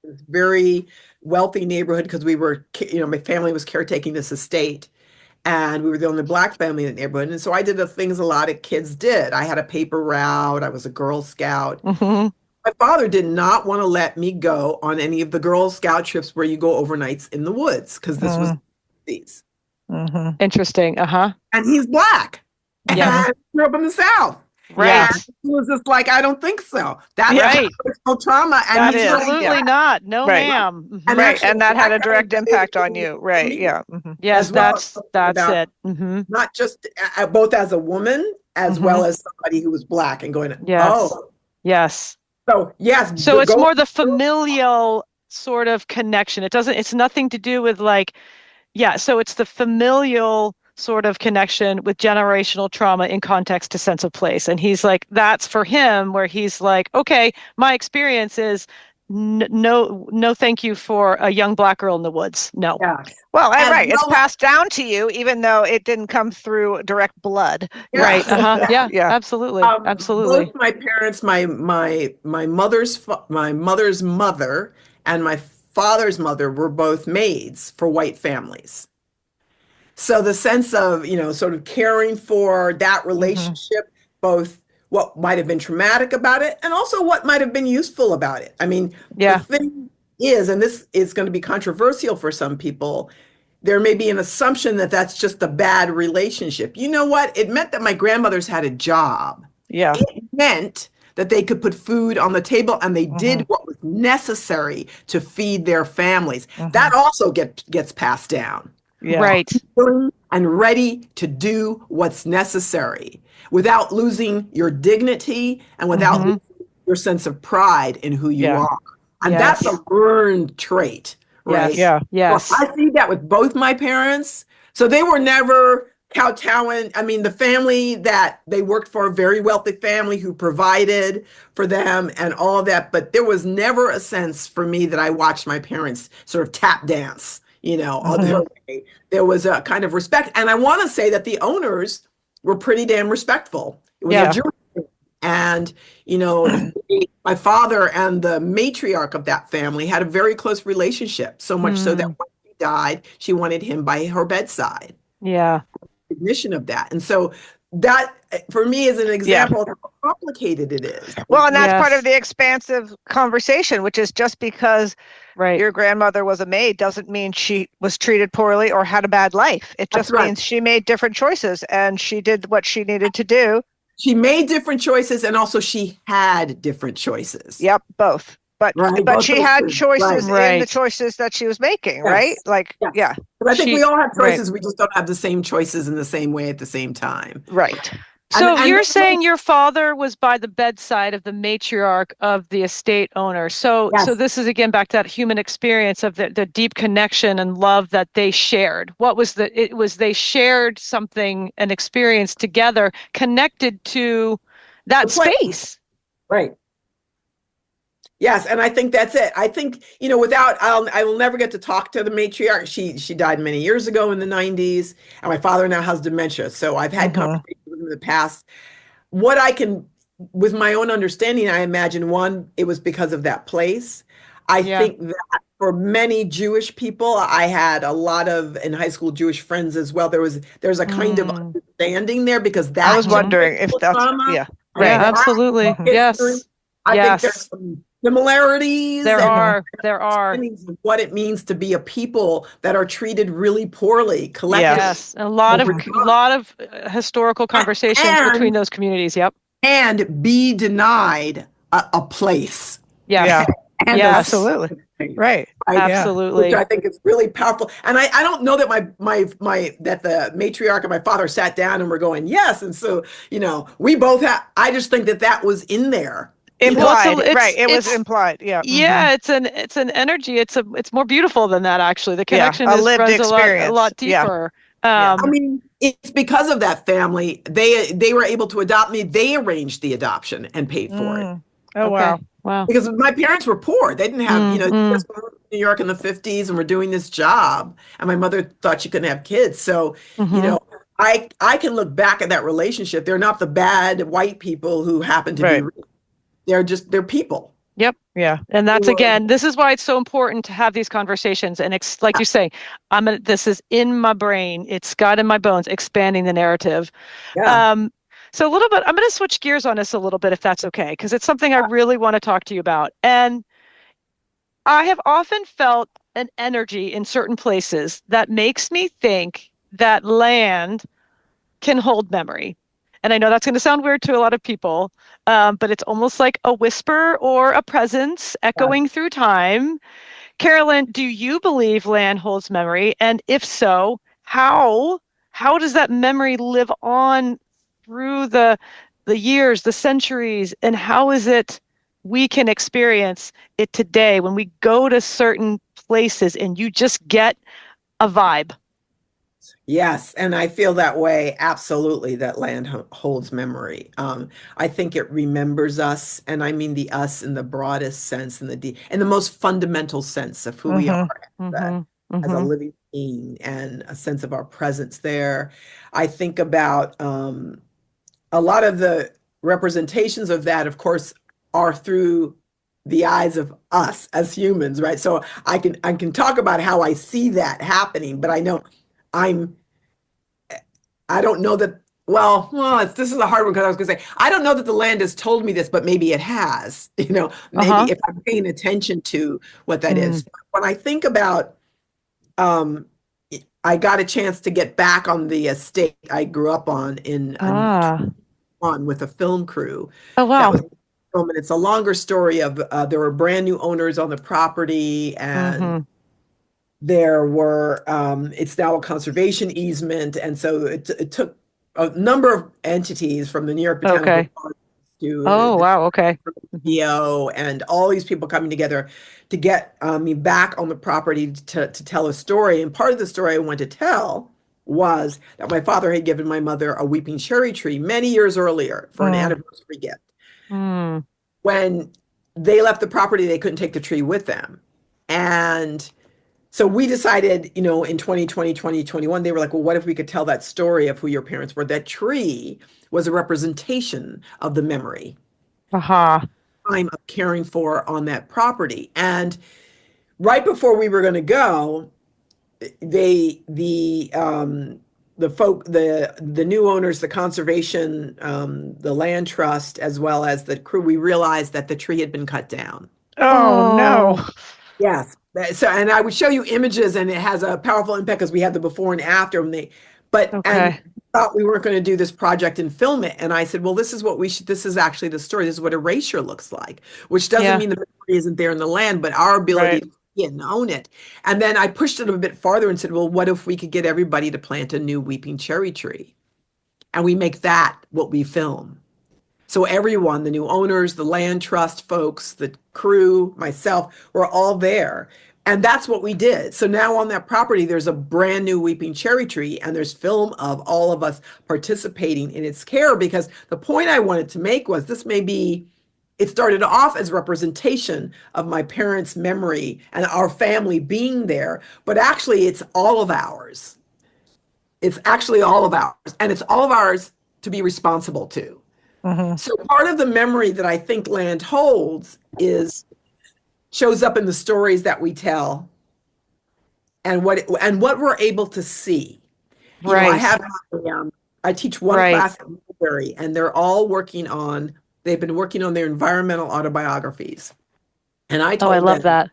it's a very wealthy neighborhood because we were, my family was caretaking this estate. And we were the only Black family in the neighborhood. And so I did the things a lot of kids did. I had a paper route. I was a Girl Scout. Mm-hmm. My father did not want to let me go on any of the Girl Scout trips where you go overnights in the woods because this was mm, these. mhm, Interesting. Uh-huh. And he's Black Yes. and grew up in the South. Right. And he was just like, I don't think so. That's Yeah. Right. generational trauma. And That he's is, right. Absolutely yeah. not. No, Right. ma'am. And Mhm. Right. actually, And that had that a kind of direct impact on related you. to Right. me Yeah. Mhm, Yes, as well, that's about it. Hmm. not just both as a woman as Hmm. well as somebody who was Black and going, Yes. oh, Yes. so yes, So it's go. more the familial sort of connection. It's nothing to do with like, yeah, so it's the familial sort of connection with generational trauma in context to sense of place. And he's like, that's for him where he's like, okay, my experience is no, no, thank you for a young Black girl in the woods. No. Yeah. Well, and As right, it's well, passed down to you, even though it didn't come through direct blood. yeah. Right. Uh-huh. Yeah, Yeah, yeah. absolutely. Both Absolutely. my parents, my mother's mother and my father's mother were both maids for white families. So the sense of, sort of caring for that Mhm, relationship, both what might have been traumatic about it and also what might have been useful about it. I mean, the Yeah. thing is, and this is going to be controversial for some people, there may be an assumption that that's just a bad relationship. You know what? It meant that my grandmothers had a job. yeah. It meant that they could put food on the table and they did Mhm, what was necessary to feed their families. mhm, That also gets passed down. yeah. Right. Willing and ready to do what's necessary without losing your dignity and without Hmm. losing your sense of pride in who you Yeah. are. And that's Yes. a learned trait, right? Yes. Yeah. Well, Yes. I see that with both my parents. So they were never kowtowing. I mean, the family that they worked for, a very wealthy family who provided for them and all of that. But there was never a sense for me that I watched my parents sort of tap dance, other way. There was a kind of respect. And I want to say that the owners were pretty damn respectful. It was a Jewish family. And, my father and the matriarch of that family had a very close relationship, so much so that when he died, she wanted him by her bedside. Yeah. Recognition of that. And so that, for me, is an example of how complicated it is. Well, and that's part of the expansive conversation, which is just because your grandmother was a maid doesn't mean she was treated poorly or had a bad life. It just means she made different choices and she did what she needed to do. She made different choices, and also she had different choices. Yep, both. But she had choices in the choices that she was making, right? Like, But I think we all have choices. We just don't have the same choices in the same way at the same time. Right. So you're saying your father was by the bedside of the matriarch of the estate owner. So this is again back to that human experience of the deep connection and love that they shared. What was they shared something, an experience together connected to that space. Right. Yes, and I think that's it. I think, I will never get to talk to the matriarch. She died many years ago in the 90s, and my father now has dementia. So I've had conversations with him in the past. What I can, with my own understanding, I imagine, one, it was because of that place. I think that for many Jewish people, I had a lot of, in high school, Jewish friends as well. There's a kind of understanding there because that. I was wondering if that's, right. Yeah, absolutely. Yes. I think there's some similarities. There are. Of what it means to be a people that are treated really poorly collectively. Yes, a lot of historical conversations between those communities. Yep. And be denied a place. Yeah. And absolutely. Right. Absolutely. Which I think is really powerful. And I don't know that that the matriarch and my father sat down and were going, yes. And so, we both I just think that was in there. Implied, right? It was implied, yeah. Yeah, it's an energy. It's more beautiful than that, actually. The connection runs a lot deeper. I mean, it's because of that family. They were able to adopt me. They arranged the adoption and paid for it. Oh wow. Because my parents were poor. They didn't have, just moved to New York in the 50s and were doing this job. And my mother thought she couldn't have kids. So, I can look back at that relationship. They're not the bad white people who happen to be rich. They're people. Yep. Yeah. And that's, again, this is why it's so important to have these conversations. And like you say, this is in my brain. It's got in my bones, expanding the narrative. Yeah. So a little bit, I'm going to switch gears on this a little bit, if that's okay, because it's something I really want to talk to you about. And I have often felt an energy in certain places that makes me think that land can hold memory. And I know that's going to sound weird to a lot of people, but it's almost like a whisper or a presence echoing through time. Carolyn, do you believe land holds memory? And if so, how does that memory live on through the years, the centuries, and how is it we can experience it today when we go to certain places and you just get a vibe? Yes, and I feel that way, absolutely, that land holds memory. I think it remembers us, and I mean the us in the broadest sense, in the most fundamental sense of who we are as a living being, and a sense of our presence there. I think about a lot of the representations of that, of course, are through the eyes of us as humans, right? So I can talk about how I see that happening, but I know I don't know that, this is a hard one because I was going to say, I don't know that the land has told me this, but maybe it has, maybe if I'm paying attention to what that is. When I think about, I got a chance to get back on the estate I grew up on with a film crew. Oh, wow. And it's a longer story of, there were brand new owners on the property, and there were, it's now a conservation easement. And so it took a number of entities from the New York Botanical Gardens to EO and all these people coming together to get me back on the property to tell a story. And part of the story I want to tell was that my father had given my mother a weeping cherry tree many years earlier for an anniversary gift. When they left the property, they couldn't take the tree with them. And So we decided, in 2020, 2021, they were like, well, what if we could tell that story of who your parents were? That tree was a representation of the memory Uh-huh. time of caring for on that property. And right before we were going to go, they the new owners, the conservation, the land trust, as well as the crew, we realized that the tree had been cut down. Oh no. Yes. So, and I would show you images, and it has a powerful impact because we have the before and after. And Okay. thought we weren't going to do this project and film it. And I said, well, this is what we should, this is actually the story. This is what erasure looks like, which doesn't Yeah. mean the memory isn't there in the land, but our ability Right. to see it and own it. And then I pushed it a bit farther and said, well, what if we could get everybody to plant a new weeping cherry tree? And we make that what we film. So everyone, the new owners, the land trust folks, the crew, myself, we're all there. And that's what we did. So now on that property, there's a brand new weeping cherry tree, and there's film of all of us participating in its care, because the point I wanted to make was it started off as representation of my parents' memory and our family being there, but actually it's all of ours. It's actually all of ours, and it's all of ours to be responsible to. Mm-hmm. So part of the memory that I think land holds shows up in the stories that we tell and what we're able to see. Right. I teach one Right. class at Berkeley, and they've been working on their environmental autobiographies. And I Oh, I told love them that.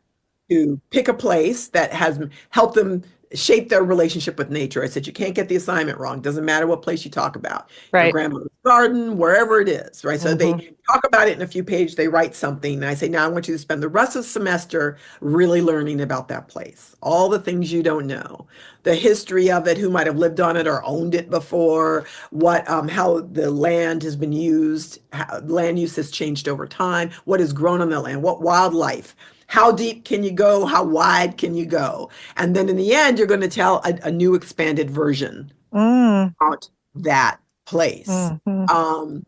to pick a place that has helped them shape their relationship with nature. I said, you can't get the assignment wrong. Doesn't matter what place you talk about. Your Right. grandmother's garden, wherever it is, right? So Mm-hmm. they talk about it in a few pages, they write something. And I say, now I want you to spend the rest of the semester really learning about that place. All the things you don't know, the history of it, who might have lived on it or owned it before, how the land has been used, how land use has changed over time, what has grown on the land, what wildlife. How deep can you go? How wide can you go? And then in the end, you're going to tell a new expanded version about that place. Mm-hmm.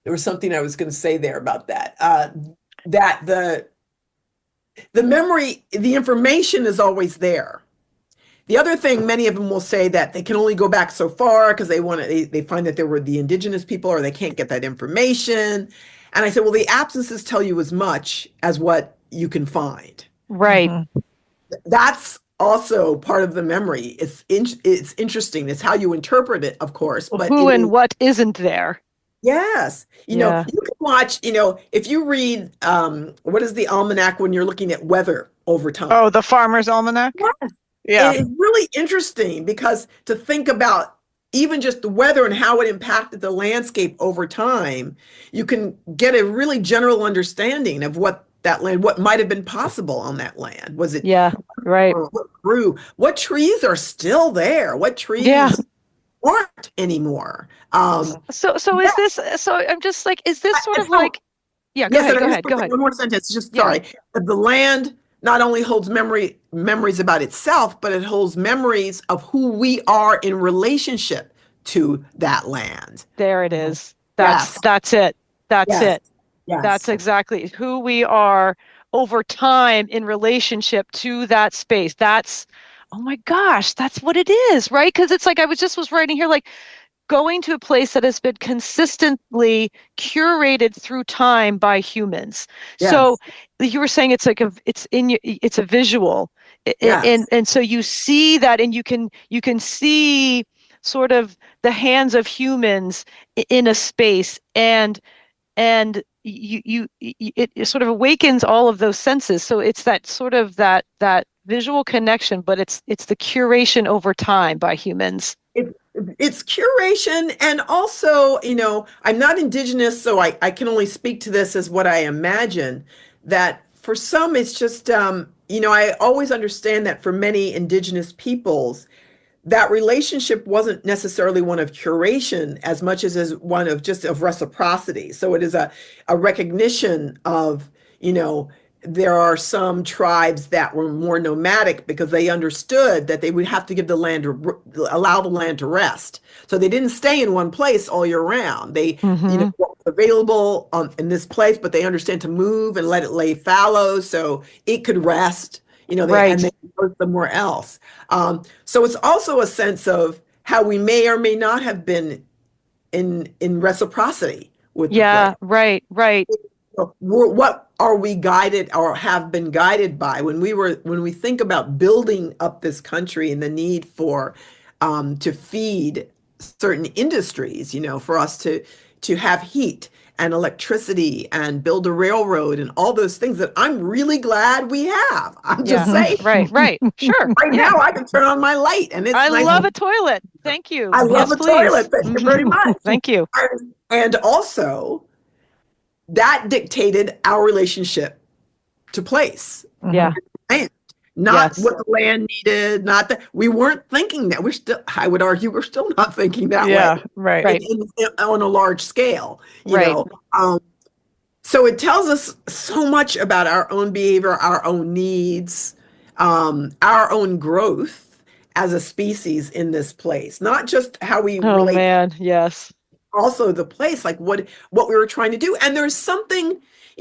There was something I was going to say there about that. That the memory, the information is always there. The other thing, many of them will say that they can only go back so far because they find that there were the indigenous people, or they can't get that information. And I said, well, the absences tell you as much as what you can find. Right. Mm-hmm. That's also part of the memory. It's interesting. It's how you interpret it, of course. But Who and what isn't there? yes. Yeah. You can watch, if you read, what is the almanac when you're looking at weather over time? Oh, the Farmer's Almanac? Yes. Yeah. It's really interesting because to think about even just the weather and how it impacted the landscape over time, you can get a really general understanding of what might have been possible on that land. Was it Yeah. Right. what grew? What trees are still there? What trees Yeah. aren't anymore? So is this, so I'm just like, is this sort of like, yeah, go Yes, ahead, and go I ahead, just go put ahead. one more sentence. Just Yeah. sorry. The land not only holds memories about itself, but it holds memories of who we are in relationship to that land. There it is. Yes. That's it. That's Yes. it. Yes. That's exactly who we are over time in relationship to that space. Oh my gosh, that's what it is, right? Because it's like I was writing here, like going to a place that has been consistently curated through time by humans. So you were saying it's like it's a visual, Yes. and so you see that, and you can see sort of the hands of humans in a space, and it sort of awakens all of those senses. So it's that sort of that visual connection, but it's the curation over time by humans. It's curation, and also, I'm not indigenous, so I can only speak to this as what I imagine, that for some it's just, I always understand that for many indigenous peoples, that relationship wasn't necessarily one of curation as much as one of reciprocity. So it is a recognition of, there are some tribes that were more nomadic because they understood that they would have to allow the land to rest. So they didn't stay in one place all year round. They, what was available in this place, but they understand to move and let it lay fallow so it could rest. Right. they go somewhere else. So it's also a sense of how we may or may not have been in reciprocity with the place. Yeah, right, right. What are we guided or have been guided by when we think about building up this country and the need for to feed certain industries, for us to have heat and electricity and build a railroad and all those things that I'm really glad we have. I'm Yeah, just saying, right, right. Sure. right Yeah. now I can turn on my light and it's I nice. love a toilet. Thank you. I love Yes, a please. toilet. Thank you very much. Thank you. And also, that dictated our relationship to place. Yeah. Land. Not Yes. what the land needed, not that we weren't thinking that. I would argue we're still not thinking that Yeah, way right. on a large scale, Right. So it tells us so much about our own behavior, our own needs, our own growth as a species in this place, not just how we Oh relate, man, yes. also the place, like what we were trying to do. And there's something,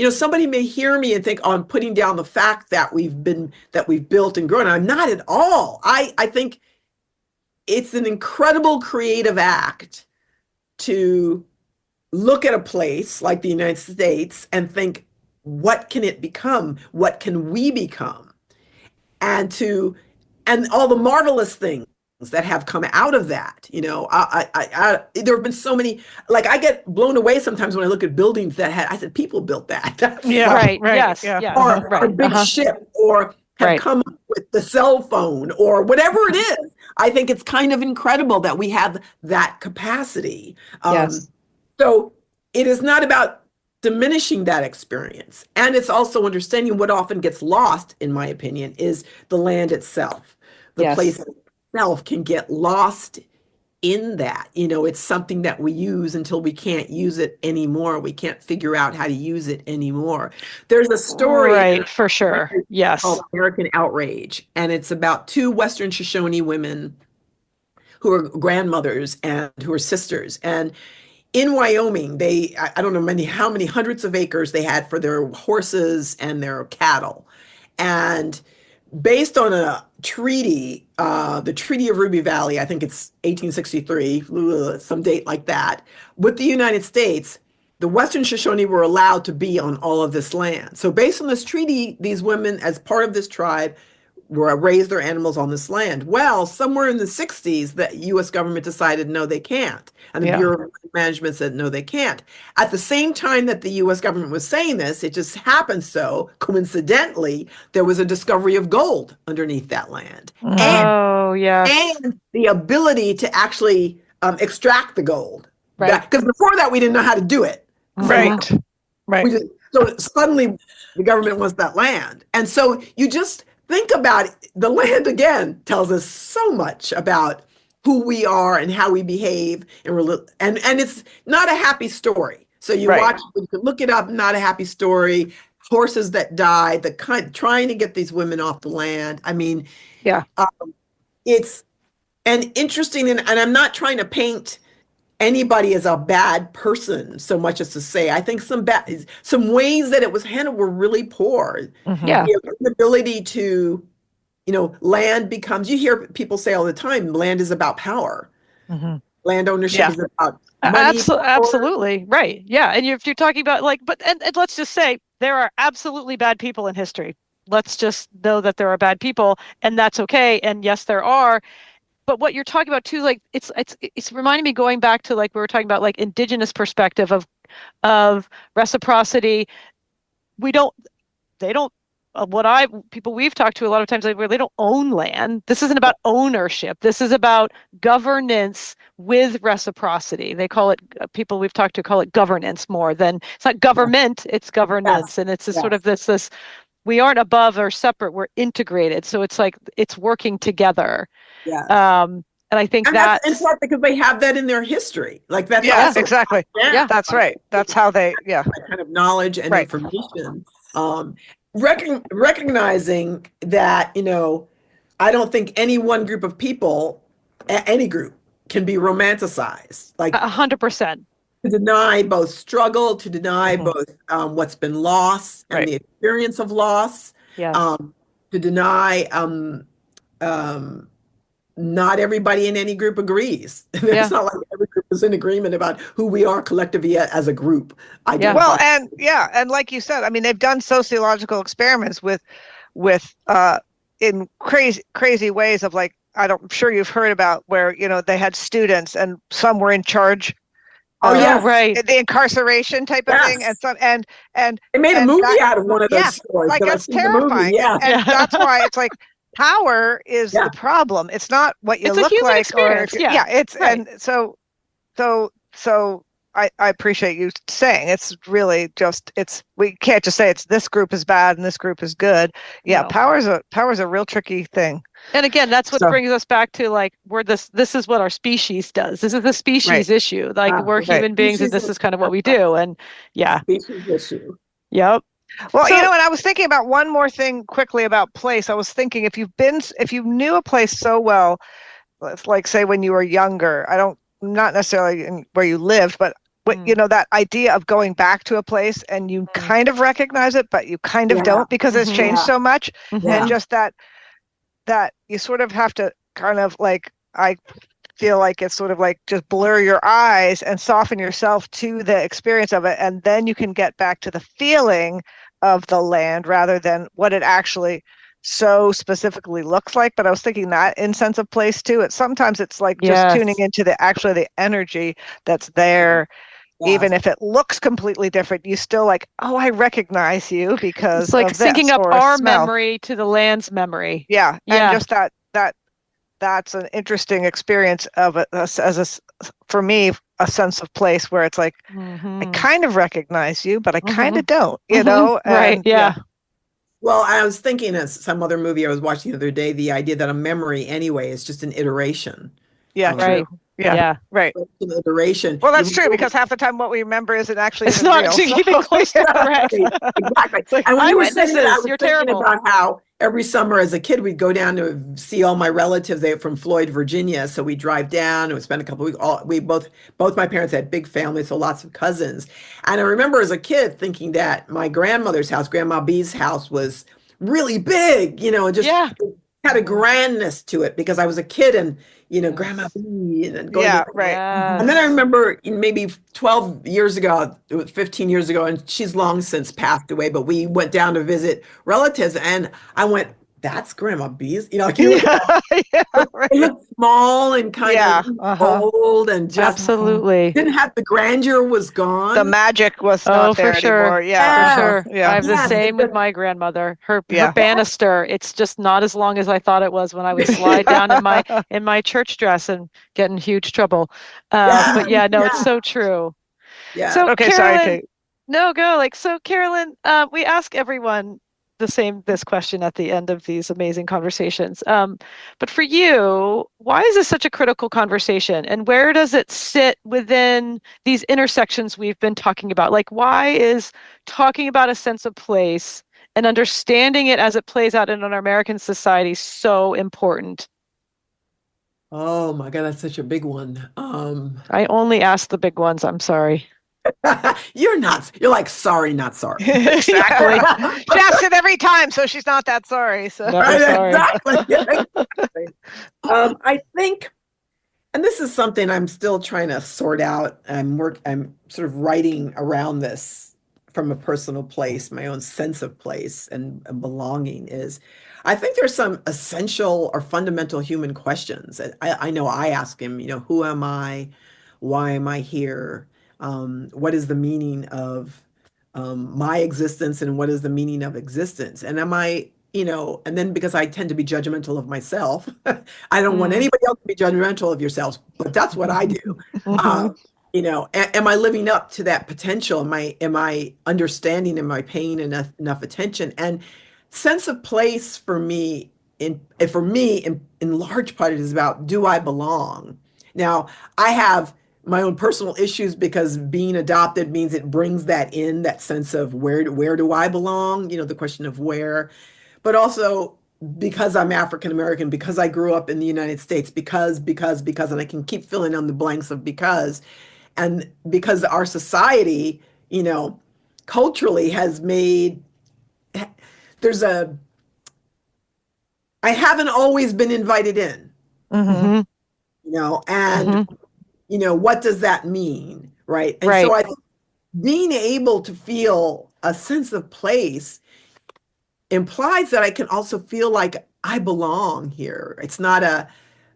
somebody may hear me and think, oh, I'm putting down the fact that we've built and grown. I'm not at all. I think it's an incredible creative act to look at a place like the United States and think, what can it become? What can we become? And all the marvelous things that have come out of that. There have been so many, like I get blown away sometimes when I look at buildings I said, people built that. Yeah, Right. right. Yes. Yeah. Yes. Or Right. a big ship, or have Right. come up with the cell phone, or whatever it is. I think it's kind of incredible that we have that capacity. Yes. So it is not about diminishing that experience. And it's also understanding what often gets lost, in my opinion, is the land itself. The Yes. place itself can get lost in that. It's something that we use until we can't use it anymore. We can't figure out how to use it anymore. There's a story Right, for sure. Yes. called American Outrage, and it's about two Western Shoshone women who are grandmothers and who are sisters. And in Wyoming, I don't know how many hundreds of acres they had for their horses and their cattle. And based on a treaty, the Treaty of Ruby Valley, I think it's 1863, some date like that, with the United States, the Western Shoshone were allowed to be on all of this land. So based on this treaty, these women, as part of this tribe, raise their animals on this land. Well, somewhere in the 60s, the U.S. government decided no, they can't. And the Yeah. Bureau of Management said no, they can't. At the same time that the U.S. government was saying this, it just happened so, coincidentally, there was a discovery of gold underneath that land. Oh, yes. And the ability to actually extract the gold. Right. Because before that, we didn't know how to do it. Right. Right. So suddenly the government wants that land. And so you just think about it. The land, again, tells us so much about who we are and how we behave. And it's not a happy story. So you Right. you can look it up, not a happy story. Horses that died, trying to get these women off the land. I mean, Yeah. It's an interesting, and I'm not trying to paint anybody as a bad person so much as to say, I think some ways that it was handled were really poor. Mhm. Yeah. The ability to, land becomes, you hear people say all the time, land is about power. Mhm. Land ownership Yeah. is about money. Absolutely. Right. Yeah. And if you're talking about and let's just say there are absolutely bad people in history. Let's just know that there are bad people, and that's okay. And yes, there are. But what you're talking about too, like it's reminding me, going back to, like, we were talking about, like, indigenous perspective of reciprocity. They don't people we've talked to a lot of times, like, where they don't own land. This isn't about ownership. This is about governance with reciprocity. They call it, people we've talked to call it governance more than, it's not government, it's governance. Yes. And it's Yes. sort of this, we aren't above or separate, we're integrated. So it's like, it's working together. Yes. And I think And that's in part because they have that in their history. Like that's Yeah, also exactly. Yeah. That's right. That's how they, yeah. that kind of knowledge and Right. information. Recognizing that, I don't think any one group of people, any group, can be romanticized. Like 100%. to deny both struggle, to deny Mhm. both what's been lost and Right. the experience of loss. Yes. to deny um, not everybody in any group agrees. Yeah. It's not like every group is in agreement about who we are collectively as a group. Yeah. Well, Identify. and like you said, I mean, they've done sociological experiments with in crazy ways of like I'm sure you've heard about where they had students and some were in charge Oh, of Oh, yes. right. the incarceration type of thing, and Yes. some and They made a and movie that out of one of those yeah, stories like because I've that's seen the movie. terrifying, Yeah. and Yeah. that's why it's like power is Yeah. the problem. It's not what you It's a look human like, or experience. if Yeah. it's Right. and so I appreciate you saying it's really just we can't just say it's this group is bad and this group is good. Yeah, No. power's a real tricky thing. And again, that's what So brings us back to like we're this is what our species does. This is a right, species issue. Like we're right. human beings and this is kind of what we do. And yeah. Species issue. Yep. Well, So and I was thinking about one more thing quickly about place. I was thinking if you knew a place so well, let's like say when you were younger, not necessarily in where you lived, but mm, that idea of going back to a place and you mm, kind of recognize it, but you kind of Yeah. don't because it's mhm, changed Yeah. so much. mhm. And Yeah. just that you sort of have to kind of like, I feel like it's sort of like just blur your eyes and soften yourself to the experience of it. And then you can get back to the feeling of the land rather than what it actually so specifically looks like. But I was thinking that in sense of place too. Sometimes it's like just tuning Yes. into the energy that's there. Yeah. Even if it looks completely different, you still like, oh, I recognize you It's because like of this syncing up or a our smell. memory to the land's memory. Yeah, and Yeah. just that's an interesting experience of for me a sense of place where it's like I Hmm. kind of recognize you, but I kind Hmm. of don't, Hmm. Right. and Yeah. Well, I was thinking of some other movie I was watching the other day, the idea that a memory anyway is just an iteration. yeah, Right. true, yeah, Yeah. right. An iteration. Well, You that's true remove because half the time what we remember isn't actually It's even not real. actually So even close to yeah, correct. exactly. it's like And when you were saying that, I Eyewitnesses, was you're thinking terrible. about how every summer as a kid we'd go down to see all my relatives. They were from Floyd, Virginia, so we drive down and we spend a couple of weeks. We both my parents had big families, so lots of cousins. And I remember as a kid thinking that my grandmother's house, Grandma B's house, was really big, and just Yeah. had a mhm, grandness to it because I was a kid and Grandma Yes. B and then going to. yeah, right. And then I Yes. remember maybe 12 years ago, it was 15 years ago, and she's long since passed away, but we went down to visit relatives and I went, that's Grandma B's. Like you look at that, Yeah, yeah, it right. looked small and kind Yeah, of uh-huh. old and just Mhm. Absolutely. didn't have the grandeur was The gone. magic was Oh, not for there sure. anymore. Yeah, For Yes, uh-huh. sure. I Yeah, have the yes, same with my grandmother. Her yeah. banister, it's just not as long as I thought it was when I would slide down in my church dress and get in huge trouble. yes, But yeah, no, it's yes, so true. yes. So Okay, sorry, Carolyn, Kate. no, go. So Carolyn, we ask everyone this question at the end of these amazing conversations. But for you, why is this such a critical conversation? And where does it sit within these intersections we've been talking about? Like, why is talking about a sense of place and understanding it as it plays out in our American society so important? Oh my God, that's such a big one. I only ask the big ones. I'm sorry. You're like, sorry, not sorry. Exactly. She asks it every time, so she's not that sorry. So Never Right, sorry. exactly. Exactly. I think, and this is something I'm still trying to sort out. I'm sort of writing around this from a personal place, my own sense of place and belonging is. I think there's some essential or fundamental human questions. I know I ask him, who am I? Why am I here? What is the meaning of my existence and what is the meaning of existence? And am I, and then because I tend to be judgmental of myself, I don't want Mm. anybody else to be judgmental of yourselves, but that's what I do. Hmm. Uh, am I living up to that potential? Am I understanding? Am I paying enough attention? And sense of place for me, in large part, it is about do I belong? Now, I have my own personal issues because being adopted means it brings that in that sense of where do I belong? The question of where, but also because I'm African American, because I grew up in the United States, because, and I can keep filling in the blanks of because, and because our society, culturally has made there's a I haven't always been invited in, Mhm. and what does that mean, right? And so Right. I think being able to feel a sense of place implies that I can also feel like I belong here. It's not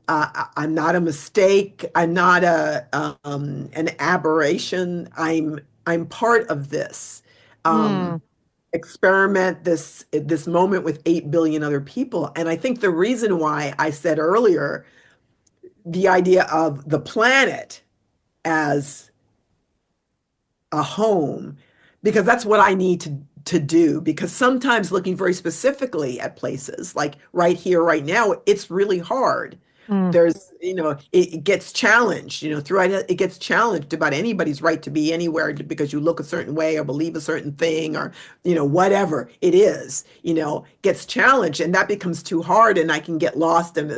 I'm not a mistake. I'm not an aberration. I'm part of this Mm. experiment, this moment with 8 billion other people. And I think the reason why I said earlier the idea of the planet as a home, because that's what I need to do. Because sometimes looking very specifically at places like right here, right now, it's really hard. Mm. There's, it gets challenged, throughout it gets challenged about anybody's right to be anywhere because you look a certain way or believe a certain thing or, whatever it is, gets challenged, and that becomes too hard, and I can get lost in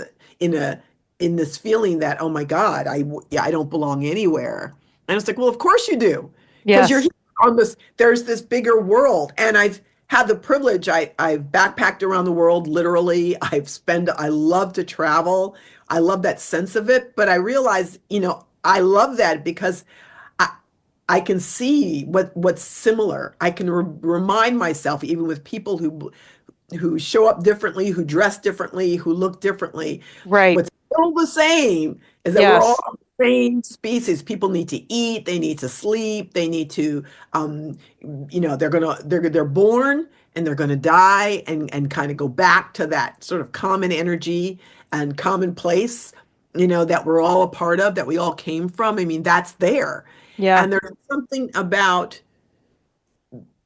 a in this feeling that, oh my God, I don't belong anywhere. And it's like, well, of course you do, because you're Yes. here on this, there's this bigger world. And I've had the privilege, I've backpacked around the world, literally. I love to travel. I love that sense of it. But I realize, I love that because I, I can see what's similar. I can remind myself, even with people who show up differently, who dress differently, who look differently. Right. What's still the same is that we're all Yes. the same species. People need to eat, they need to sleep, they need to, they're born and they're gonna die and kind of go back to that sort of common energy and common place, that we're all a part of, that we all came from. I mean, that's there. Yeah. And there's something about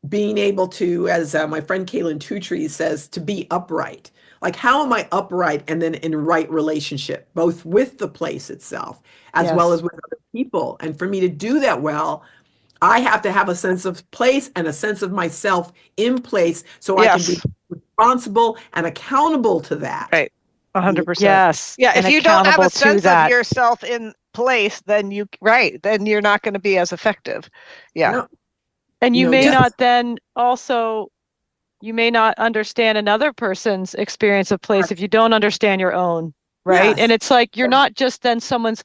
being able to, as my friend Kaylin Tutri says, to be upright. Like, how am I upright and then in right relationship, both with the place itself as well Yes. as with other people? And for me to do that well, I have to have a sense of place and a sense of myself in place so I can be Yes. responsible and accountable to that. Right. 100%. Yes. Yeah, And if you don't have accountable a to sense of that. yourself in place, then then you're not going to be as effective. Yeah. No, And you may just not then also, you may not understand another person's experience of place if you don't understand your own, right? And yes, it's like you're not just then someone's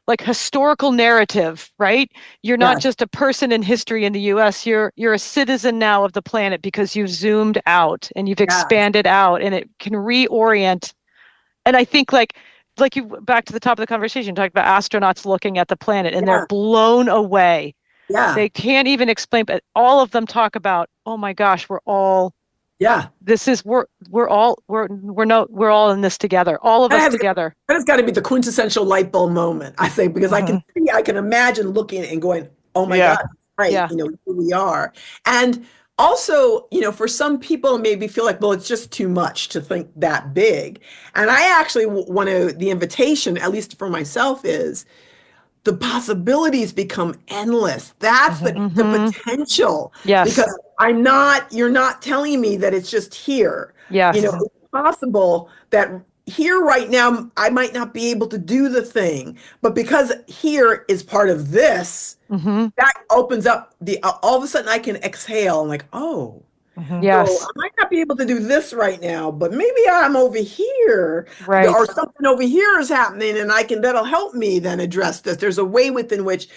like historical narrative, right? You're not yes, just a person in history in the US. You're a citizen now of the planet because you've zoomed out and you've yes, expanded out, and it can reorient. And I think like you back to the top of the conversation, talking about astronauts looking at the planet and they're yeah, blown away. yeah, They can't even explain, but all of them talk about, oh my gosh, we're all yeah. this is we're all we're no we're all in this together, all of That us has, together. that has got to be the quintessential light bulb moment, I say, because Hmm. I can imagine looking and going, oh my Yeah. God, right, Yeah. here we are. And also, for some people maybe feel like, well, it's just too much to think that big. And I actually want to, the invitation, at least for myself, is the possibilities become endless. That's Hmm. the Mm-hmm. potential, Yes. because you're not telling me that it's just here. Yes. Hmm. It's possible that here right now, I might not be able to do the thing, but because here is part of this, Mm-hmm. that opens up all of a sudden I can exhale and like, oh, Hmm. so Yes. I might not be able to do this right now, but maybe I'm over here, or Right. something over here is happening, and that'll help me then address this. There's a way within which,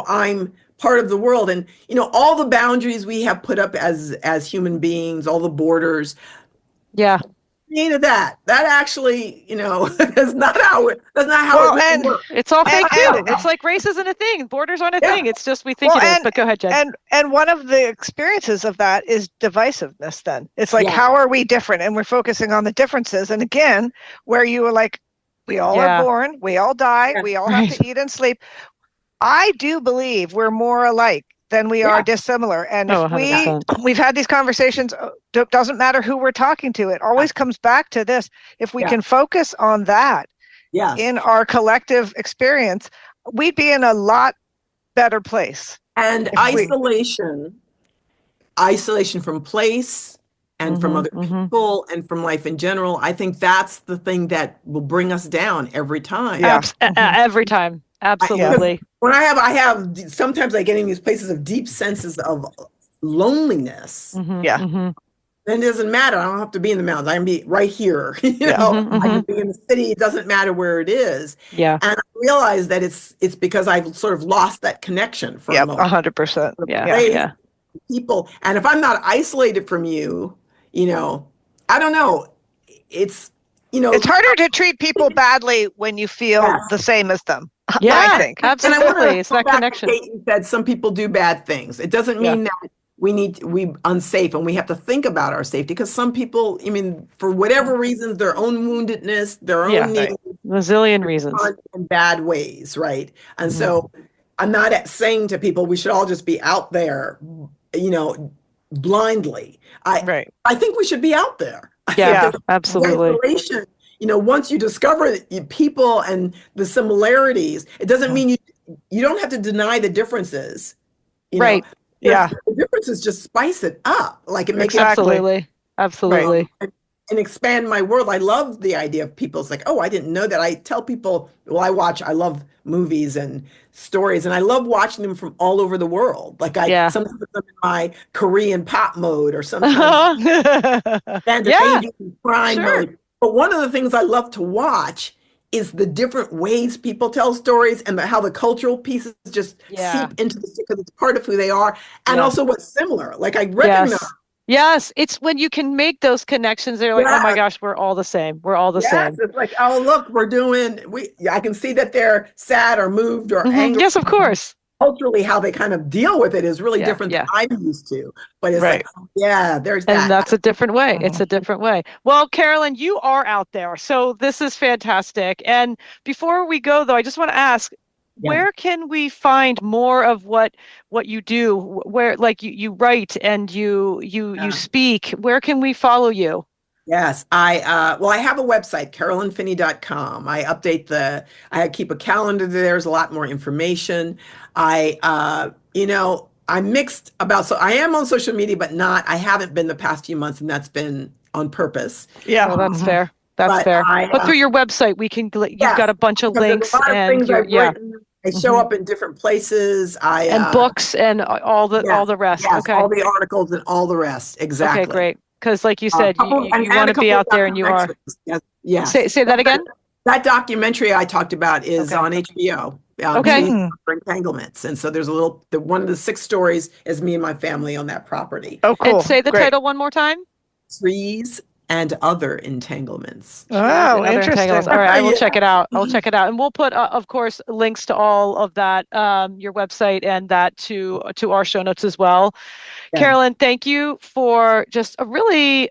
I'm part of the world, and all the boundaries we have put up as human beings, all the borders, Yeah. needed that actually, that's not how it Well, really works. It's all and fake and too. It's like race isn't a thing. Borders aren't a Yeah, thing. It's just we think well, it is. But go ahead, Jen. and one of the experiences of that is divisiveness. Then it's like, yeah, how are we different? And we're focusing on the differences. And again, where you were like, we all are Yeah. born, we all die, yeah, we all have Right. to eat and sleep. I do believe we're more alike than we are yeah, dissimilar. And Oh, if 100%. we've had these conversations, doesn't matter who we're talking to, it yeah, always comes back to this. If we yeah, can focus on that yes. in our collective experience, we'd be in a lot better place And if we. isolation from place and from Mm-hmm. other Mm-hmm. people and from life in general, I think that's the thing that will bring us down every time. Yeah. Hmm. Every time. Yeah. Because Absolutely. when sometimes I get in these places of deep senses of loneliness. Mm-hmm. Yeah. Mm-hmm. then it doesn't matter. I don't have to be in the mountains. I can be right here. Yeah. I can be in the city. It doesn't matter where it is. Yeah. And I realize that it's because I've sort of lost that connection for a Yep, moment. 100%. Yeah. Yeah. Yeah. People, and if I'm not isolated from you, I don't know. It's It's harder to treat people badly when you feel Yes. the same as them, I Yeah, think. And I want absolutely. to It's go that back to connection. Kate, you said some people do bad things. It doesn't Yeah. mean that we unsafe and we have to think about our safety, because some people, I mean, for whatever reasons, their own woundedness, their Yeah. own Right. needs, A zillion reasons. respond in bad ways, right? And Mhm. so I'm not saying to people we should all just be out there, blindly. Right. I think we should be out there. I Yeah, think there's absolutely. isolation. Once you discover people and the similarities, it doesn't mean you don't have to deny the differences. Right. Yeah. The differences just spice it up, like it makes Exactly. Absolutely. Absolutely. and expand my world. I love the idea of people's like, oh, I didn't know that. I tell people, well, I love movies and stories, and I love watching them from all over the world. Like Yeah. sometimes I'm in my Korean pop mode, or sometimes Yeah, Scandinavian crime sure. mode. But one of the things I love to watch is the different ways people tell stories, and how the cultural pieces just Yeah. seep into the, because it's part of who they are, and Yes. also what's similar. Like I recognize. Yes. Yes. It's when you can make those connections, they're like, oh my Yeah. gosh, we're all the same. We're all the Yes, same. it's like, oh, look, I can see that they're sad or moved or angry. Yes, of course. Culturally, how they kind of deal with it is really Yeah, different yeah. than I'm used to. But it's Right. like, oh, yeah, there's And that. that's a different way. It's a different way. Well, Carolyn, you are out there. So this is fantastic. And before we go, though, I just want to ask, Yeah. where can we find more of what you do? Where, like, you write and you speak. Where can we follow you? Yes, I have a website, carolynfinney.com. I keep a calendar there. There's a lot more information. I'm mixed about, so I am on social media, but I haven't been the past few months, and that's been on purpose. Yeah. Oh, that's Mhm. fair. That's But fair. But through your website, you've yes, got a bunch of because there's links a lot of and things I've yeah, written. I show up in different places. and books and all Yes, the rest. yes, Okay. all the articles and all the rest. Exactly. Okay, great. Because like you said, you want a to be couple of out there, and you are. documentaries. Yes, yes. Say that again. That documentary I talked about is Okay. on HBO. Okay. Trees for Entanglements. And so there's one of the 6 stories is me and my family on that property. Oh, cool. And say the Great. title one more time. Trees and Other Entanglements. Oh, And other interesting. entanglements. All right, I will Yeah. check it out. I'll check it out, and we'll put, of course, links to all of that, your website, and that to our show notes as well. Yeah. Carolyn, thank you for just a really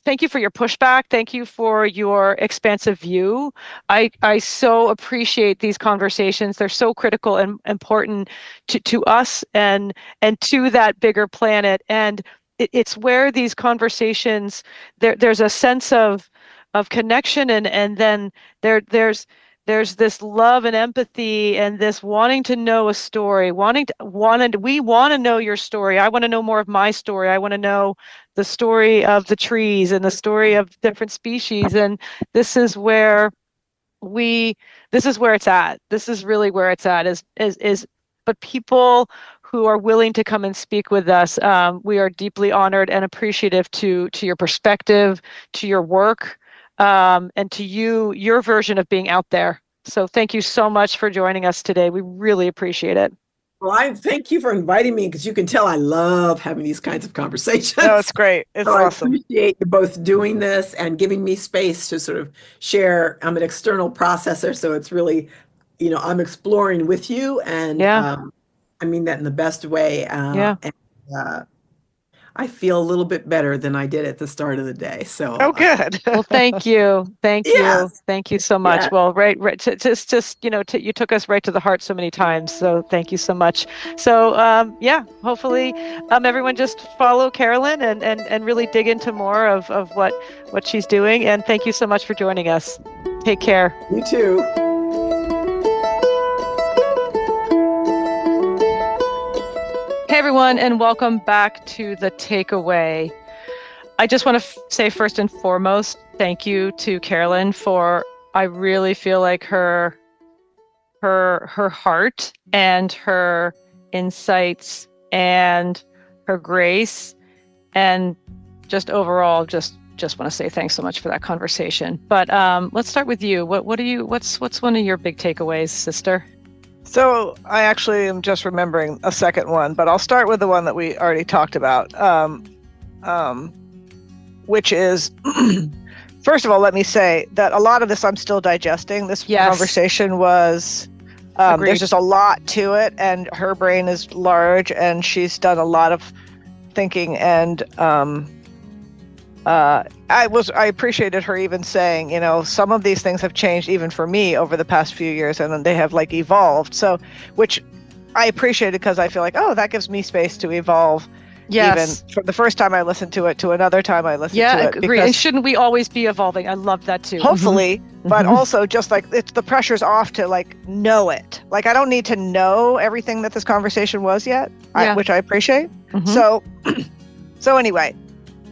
thank you for your pushback. Thank you for your expansive view. I so appreciate these conversations. They're so critical and important to us and to that bigger planet. And it's where these conversations there's a sense of connection, and then there's this love and empathy and this wanting to know a story, we want to know your story. I want to know more of my story. I want to know the story of the trees and the story of different species. And this is where it's at. This is really where it's at but people who are willing to come and speak with us, we are deeply honored and appreciative to your perspective, to your work, and to your version of being out there. So thank you so much for joining us today. We really appreciate it. Well, I thank you for inviting me, because you can tell I love having these kinds of conversations. No, it's great. It's So awesome. I appreciate you both doing this and giving me space to sort of share. I'm an external processor, so it's really, I'm exploring with you, and Yeah. I mean that in the best way. Yeah. And I feel a little bit better than I did at the start of the day. So, Oh, good. Well, thank you. Thank you. Yes. Thank you so much. Yeah. Well, right. Just, you took us right to the heart so many times. So thank you so much. So, yeah, hopefully, everyone just follow Carolyn and really dig into more of what she's doing. And thank you so much for joining us. Take care. You too. Hey, everyone, and welcome back to The Takeaway. I just want to say first and foremost, thank you to Carolyn I really feel like her heart and her insights and her grace and just overall, just want to say thanks so much for that conversation. But let's start with you. What's one of your big takeaways, sister? So I actually am just remembering a second one, but I'll start with the one that we already talked about, which is, first of all, let me say that a lot of this I'm still digesting. This conversation was, there's just a lot to it, and her brain is large, and she's done a lot of thinking, and I appreciated her even saying, some of these things have changed even for me over the past few years, and they have evolved. So, which I appreciated, because I feel like, oh, that gives me space to evolve. Yes. Even from the first time I listened to it to another time I listened to it. Yeah, agree. And shouldn't we always be evolving? I love that too. Hopefully, but also just the pressure's off to know it. I don't need to know everything that this conversation was yet, which I appreciate. So anyway.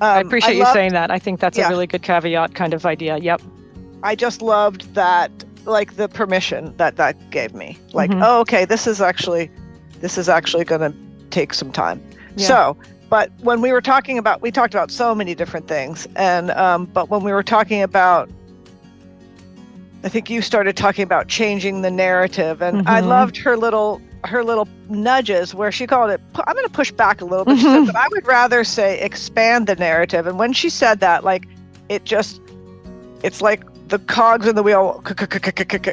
I appreciate you saying that. I think that's a really good caveat kind of idea. Yep. I just loved that, the permission that gave me. Oh, okay, this is actually going to take some time. Yeah. So, but when we talked about so many different things, and but when we were talking about, I think you started talking about changing the narrative, and I loved her little nudges where she called it, I'm going to push back a little bit. She said, but I would rather say expand the narrative. And when she said that, it's like the cogs in the wheel,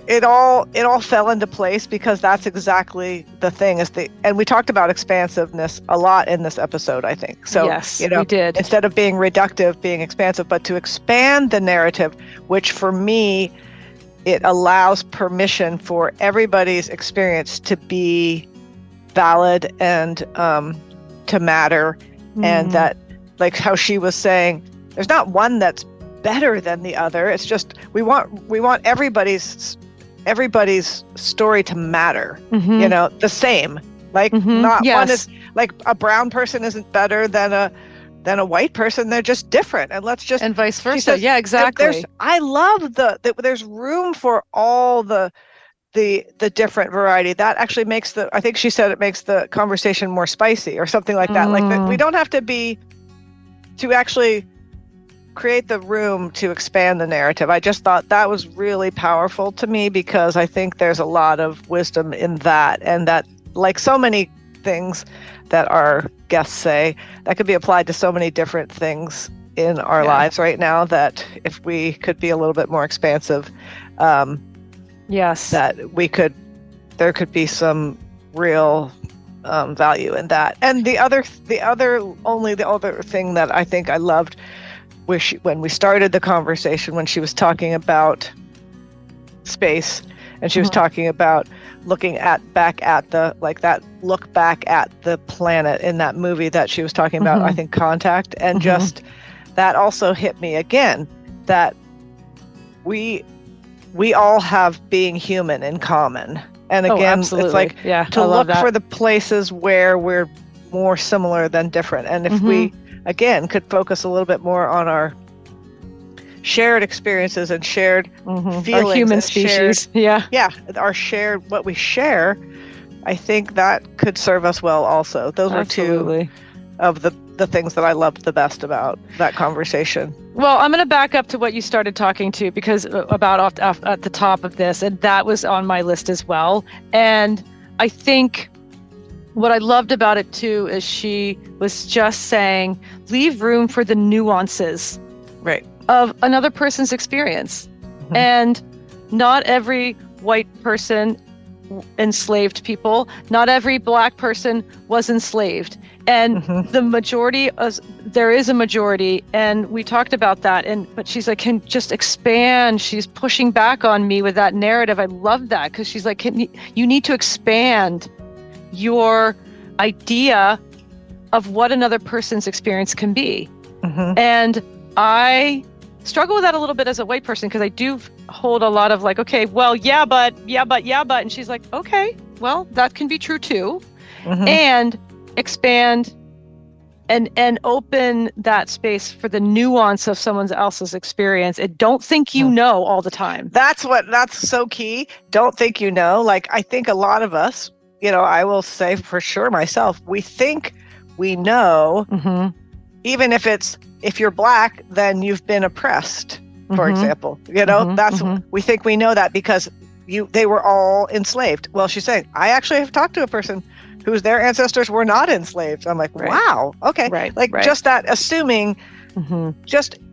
it all fell into place, because that's exactly the thing and we talked about expansiveness a lot in this episode, I think. So, yes, we did. Instead of being reductive, being expansive, but to expand the narrative, which for me, it allows permission for everybody's experience to be valid and to matter. And that, how she was saying, there's not one that's better than the other. It's just we want everybody's story to matter. The same. Not one is a brown person isn't better than a white person. They're just different, and and vice versa. Says, yeah, exactly. I love there's room for all the different variety. That actually makes I think she said it makes the conversation more spicy or something like that. We don't have to actually create the room to expand the narrative. I just thought that was really powerful to me, because I think there's a lot of wisdom in that, and that, so many things that our guests say, that could be applied to so many different things in our lives right now, that if we could be a little bit more expansive, that there could be some real value in that. And the other thing that I think I loved, when we started the conversation, when she was talking about space, and she was talking about looking back at the planet in that movie that she was talking about, I think Contact, and just that also hit me again, that we all have being human in common. And again, it's to look for the places where we're more similar than different. And if we, again, could focus a little bit more on our shared experiences and shared feelings, our human species, our shared, what we share, I think that could serve us well also. Those are two of the things that I loved the best about that conversation. Well, I'm going to back up to what you started talking to, because about at the top of this, and that was on my list as well. And I think what I loved about it too is she was just saying, leave room for the nuances of another person's experience. And not every white person enslaved people. Not every Black person was enslaved. And the majority, there is a majority, and we talked about that. But she's like, can just expand. She's pushing back on me with that narrative. I love that, because she's like, you need to expand your idea of what another person's experience can be. And I struggle with that a little bit as a white person, because I do hold a lot of okay, well, but, and she's like, okay, well, that can be true too. And expand and open that space for the nuance of someone else's experience. And don't think you know all the time. That's so key. Don't think you know. I think a lot of us, I will say for sure myself, we think we know even if you're Black, then you've been oppressed, for Mhm. example. You know, Mhm, that's mhm. we think we know that because they were all enslaved. Well, she's saying, I actually have talked to a person whose their ancestors were not enslaved. I'm like, Right. wow, okay. Right, Like right. just that assuming, Mhm.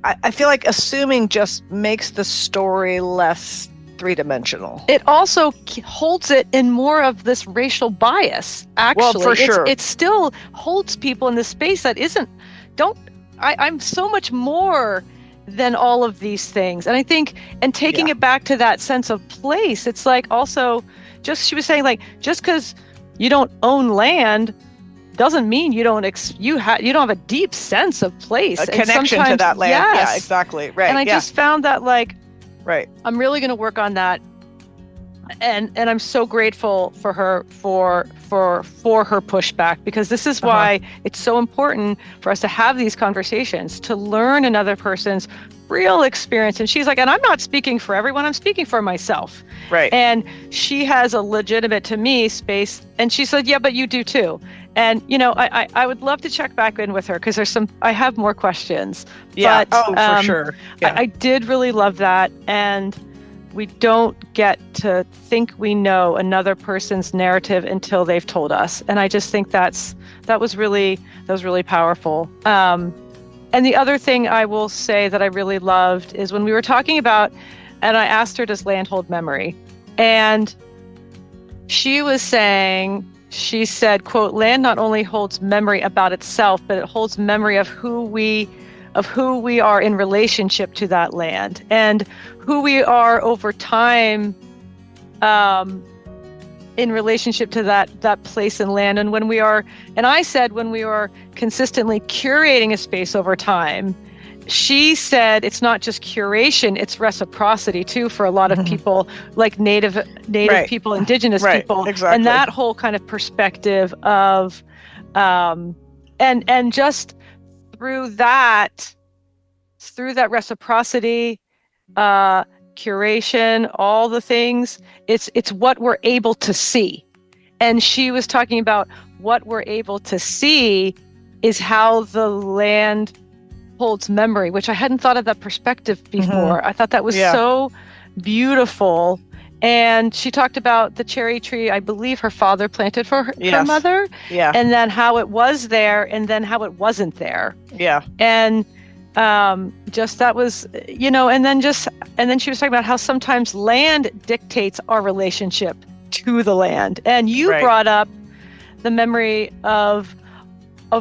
I feel like assuming just makes the story less three-dimensional. It also holds it in more of this racial bias. Actually, for sure. it still holds people in this space that I'm so much more than all of these things. And I think, and taking it back to that sense of place, it's like also she was saying, like, just because you don't own land doesn't mean you don't have a deep sense of place, A connection to that land. Yes. Yeah, exactly. Right. And I just found that, like, right. I'm really going to work on that. And I'm so grateful for her for her pushback, because this is why it's so important for us to have these conversations, to learn another person's real experience. And she's like, and I'm not speaking for everyone, I'm speaking for myself. Right. And she has a legitimate, to me, space. And she said, yeah, but you do too. And, you know, I would love to check back in with her, because I have more questions. Yeah. But, for sure. Yeah. I did really love that. And we don't get to think we know another person's narrative until they've told us. And I just think that was really powerful. And the other thing I will say that I really loved is when we were talking about, and I asked her, does land hold memory? And she said, quote, land not only holds memory about itself, but it holds memory of who we are in relationship to that land, and who we are over time in relationship to that place and land. And I said, when we are consistently curating a space over time, she said it's not just curation, it's reciprocity too, for a lot of people, like native Right. people, indigenous Right. people. Exactly. And that whole kind of perspective of and just through that reciprocity, curation, all the things, it's what we're able to see. And she was talking about what we're able to see is how the land holds memory, which I hadn't thought of that perspective before. I thought that was so beautiful. And she talked about the cherry tree, I believe her father planted for her mother. Yeah. And then how it was there, and then how it wasn't there. Yeah. And just that was, you know, and then she was talking about how sometimes land dictates our relationship to the land. And you brought up the memory of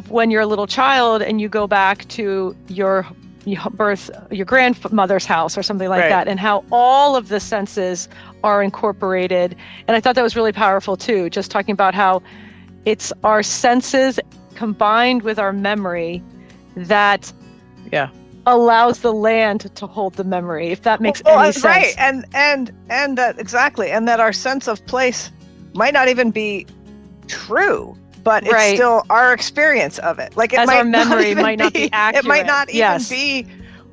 when you're a little child and you go back to your grandmother's house or something like that, and how all of the senses are incorporated. And I thought that was really powerful too, just talking about how it's our senses combined with our memory that allows the land to hold the memory, if that makes any sense. Right. And that exactly. And that our sense of place might not even be true, but it's still our experience of it. Like our memory might not be accurate. It might not even be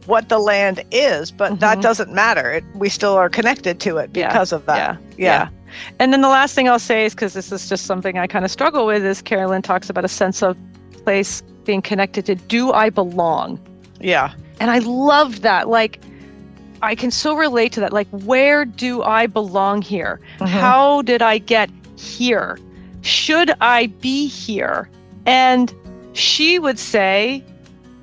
what the land is, but that doesn't matter. We still are connected to it because of that. Yeah. And then the last thing I'll say is, because this is just something I kind of struggle with, is Carolyn talks about a sense of place being connected to, do I belong? Yeah. And I love that. Like, I can so relate to that. Like, where do I belong here? How did I get here? Should I be here? And she would say,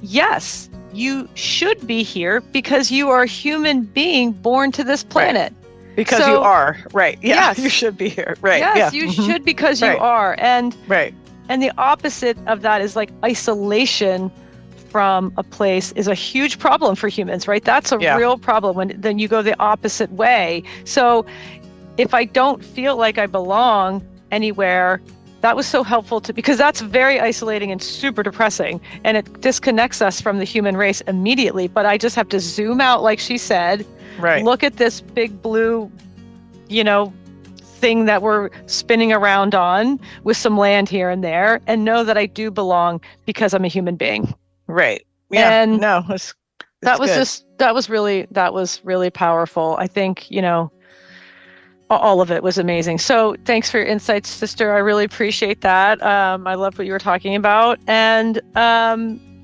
yes, you should be here, because you are a human being born to this planet. Because you are. Right. Yeah. Yes. You should be here. Right. Yes, you should, because you are. And and the opposite of that is like isolation from a place is a huge problem for humans, right? That's a real problem when then you go the opposite way. So if I don't feel like I belong anywhere, that was so helpful because that's very isolating and super depressing, and it disconnects us from the human race immediately. But I just have to zoom out, like she said, look at this big blue, thing that we're spinning around on with some land here and there, and know that I do belong because I'm a human being. Right. Yeah. And that was really powerful. I think, all of it was amazing. So thanks for your insights, sister. I really appreciate that. I love what you were talking about. And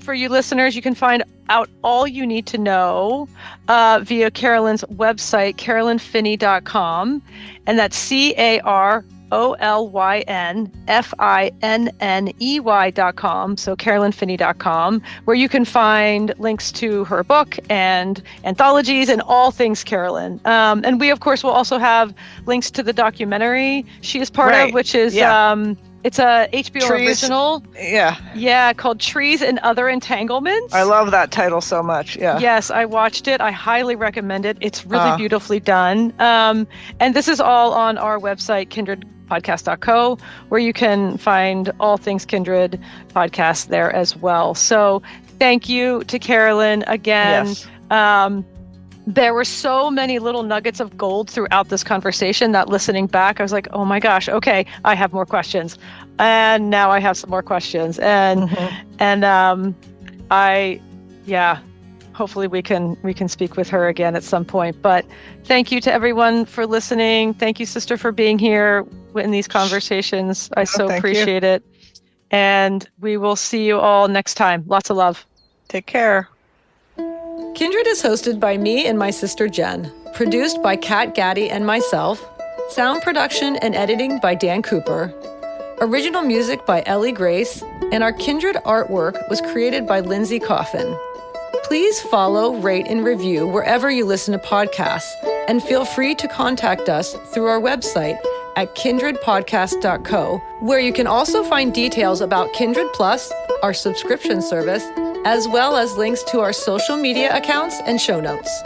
for you listeners, you can find out all you need to know via Carolyn's website, carolynfinney.com. And that's CarolynFinney.com. So carolynfinney.com, where you can find links to her book and anthologies and all things Carolyn. And we, of course, will also have links to the documentary she is part of, which is... it's a HBO original. Yeah, called Trees and Other Entanglements. I love that title so much. Yeah. Yes, I watched it. I highly recommend it. It's really beautifully done. And this is all on our website, kindredpodcast.co, where you can find all things Kindred podcasts there as well. So thank you to Carolyn again. Yes. There were so many little nuggets of gold throughout this conversation that listening back, I was like, oh my gosh, okay, I have more questions. And now I have some more questions. And hopefully we can speak with her again at some point. But thank you to everyone for listening. Thank you, sister, for being here in these conversations. I so appreciate it. And we will see you all next time. Lots of love. Take care. Kindred is hosted by me and my sister Jen, produced by Kat Gaddy and myself, sound production and editing by Dan Cooper, original music by Ellie Grace, and our Kindred artwork was created by Lindsay Coffin. Please follow, rate, and review wherever you listen to podcasts, and feel free to contact us through our website at kindredpodcast.co, where you can also find details about Kindred Plus, our subscription service, as well as links to our social media accounts and show notes.